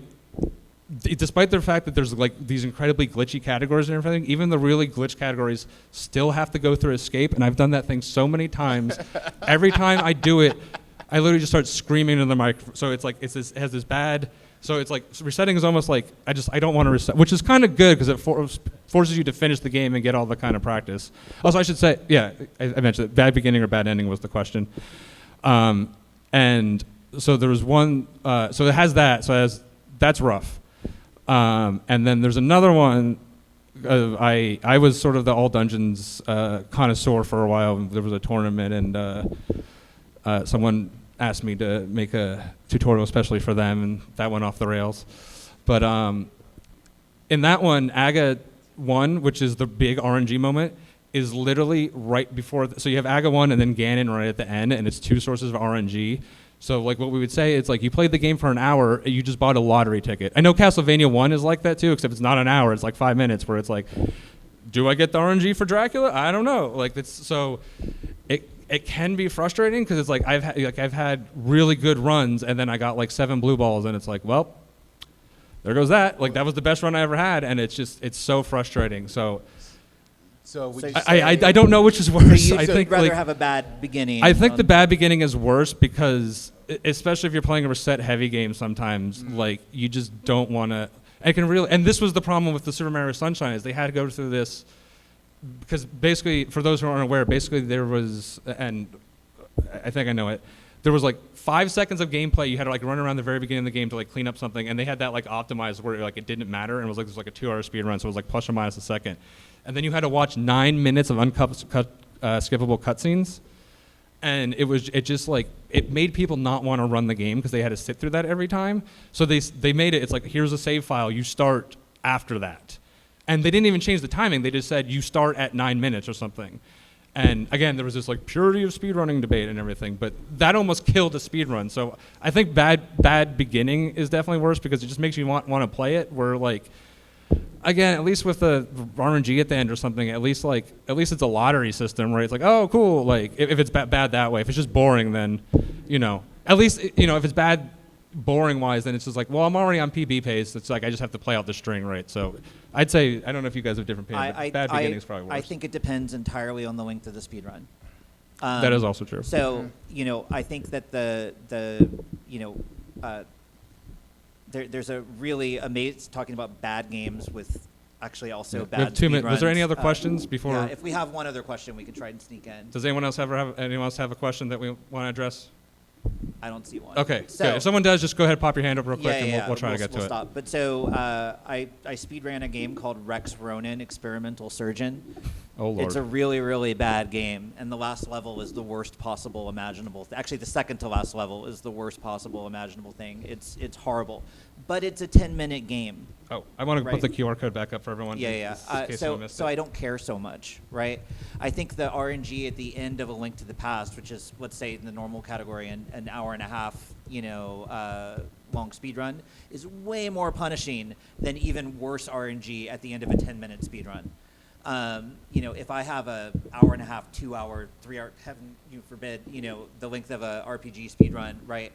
despite the fact that there's like these incredibly glitchy categories and everything, even the really glitch categories still have to go through escape, and I've done that thing so many times. Every time I do it, I literally just start screaming into the microphone. So it's like it has this bad. So it's like resetting is almost like I don't want to reset, which is kind of good because it forces you to finish the game and get all the kind of practice. Also, I should say, yeah, I mentioned it, bad beginning or bad ending was the question. And so there was one. So it has that. So that's rough. And then there's another one. I was sort of the All Dungeons connoisseur for a while. There was a tournament, and someone asked me to make a tutorial especially for them, and that went off the rails. But in that one, Aga 1, which is the big RNG moment, is literally right before. So you have Aga 1 and then Ganon right at the end, and it's two sources of RNG. So like what we would say, it's like you played the game for an hour, you just bought a lottery ticket. I know Castlevania 1 is like that too, except it's not an hour, it's like 5 minutes, where it's like, do I get the RNG for Dracula? I don't know. Like so it can be frustrating because it's like I've had really good runs, and then I got like 7 blue balls, and it's like, well, there goes that. Like that was the best run I ever had, and it's so frustrating. So I don't know which is worse. So I think you'd rather like, have a bad beginning. I think the bad beginning is worse because, especially if you're playing a reset heavy game, sometimes like you just don't want to. And this was the problem with the Super Mario Sunshine, is they had to go through this because basically, for those who aren't aware, basically there was, and I think I know it, there was like 5 seconds of gameplay. You had to like run around the very beginning of the game to like clean up something, and they had that like optimized where like it didn't matter, and it was like there's like a 2-hour speed run, so it was like plus or minus a second. And then you had to watch 9 minutes of skippable cutscenes, and it made people not want to run the game because they had to sit through that every time. So they made it. It's like, here's a save file. You start after that, and they didn't even change the timing. They just said you start at 9 minutes or something. And again, there was this like purity of speedrunning debate and everything, but that almost killed a speedrun. So I think bad beginning is definitely worse because it just makes you want to play it. Where like, again, at least with the RNG at the end or something, at least it's a lottery system, right? It's like, oh, cool. Like if it's bad that way, if it's just boring, then, at least, if it's bad boring wise, then it's just like, well, I'm already on PB pace. It's like I just have to play out the string, right? So I'd say, I don't know if you guys have different opinions, but bad beginning is probably worse. I think it depends entirely on the length of the speedrun. That is also true. So, I think that there's a really amazing, talking about bad games with actually also bad. We have 2 minutes. Was there any other speedruns. questions before? Yeah, if we have one other question, we can try and sneak in. Does anyone else have a question that we want to address? I don't see one. Okay, so, good. If someone does, just go ahead, pop your hand up real quick, and we'll try to get to it. Stop. But so I speed ran a game called Rex Ronan Experimental Surgeon. Oh, Lord. It's a really, really bad game, and the last level is the worst possible imaginable. Actually, the second to last level is the worst possible imaginable thing. It's horrible, but it's a 10-minute game. Oh, I want to put the QR code back up for everyone. Yeah. In case someone missed So it. I don't care so much, right? I think the RNG at the end of A Link to the Past, which is, let's say, in the normal category, an hour and a half, long speed run, is way more punishing than even worse RNG at the end of a 10-minute speed run. If I have a hour and a half, 2 hour, 3 hour, heaven you forbid, the length of a RPG speed run, right?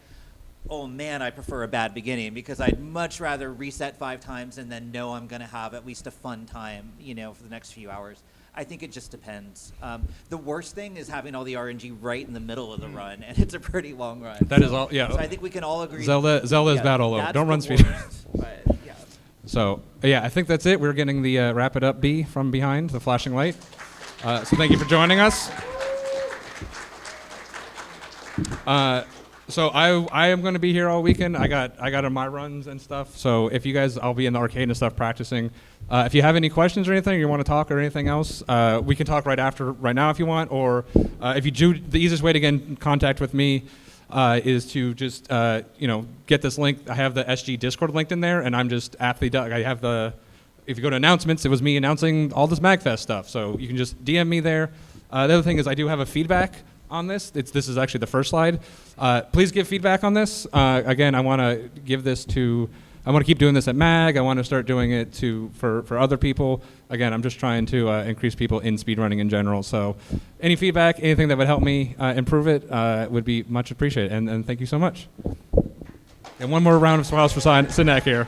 Oh man, I prefer a bad beginning because I'd much rather reset 5 times and then know I'm going to have at least a fun time, for the next few hours. I think it just depends. The worst thing is having all the RNG right in the middle of the run, and it's a pretty long run. That is all. Yeah. So I think we can all agree. Zelda is bad all over. Don't run speed. Yeah. So I think that's it. We're getting the wrap it up B from behind the flashing light. So thank you for joining us. So I am going to be here all weekend. I got on my runs and stuff. So if you guys, I'll be in the arcade and stuff practicing. If you have any questions or anything, or you want to talk or anything else, we can talk right now if you want. Or if you do, the easiest way to get in contact with me is to just get this link. I have the SG Discord linked in there, and I'm just Athlete Doug. I have the. If you go to announcements, it was me announcing all this MAGFest stuff. So you can just DM me there. The other thing is I do have a feedback on this. This is actually the first slide. Please give feedback on this. Again, I want to give this to. I want to keep doing this at MAG. I want to start doing it for other people. Again, I'm just trying to increase people in speedrunning in general. So any feedback, anything that would help me improve it would be much appreciated. And thank you so much. And one more round of smiles for Sinek here.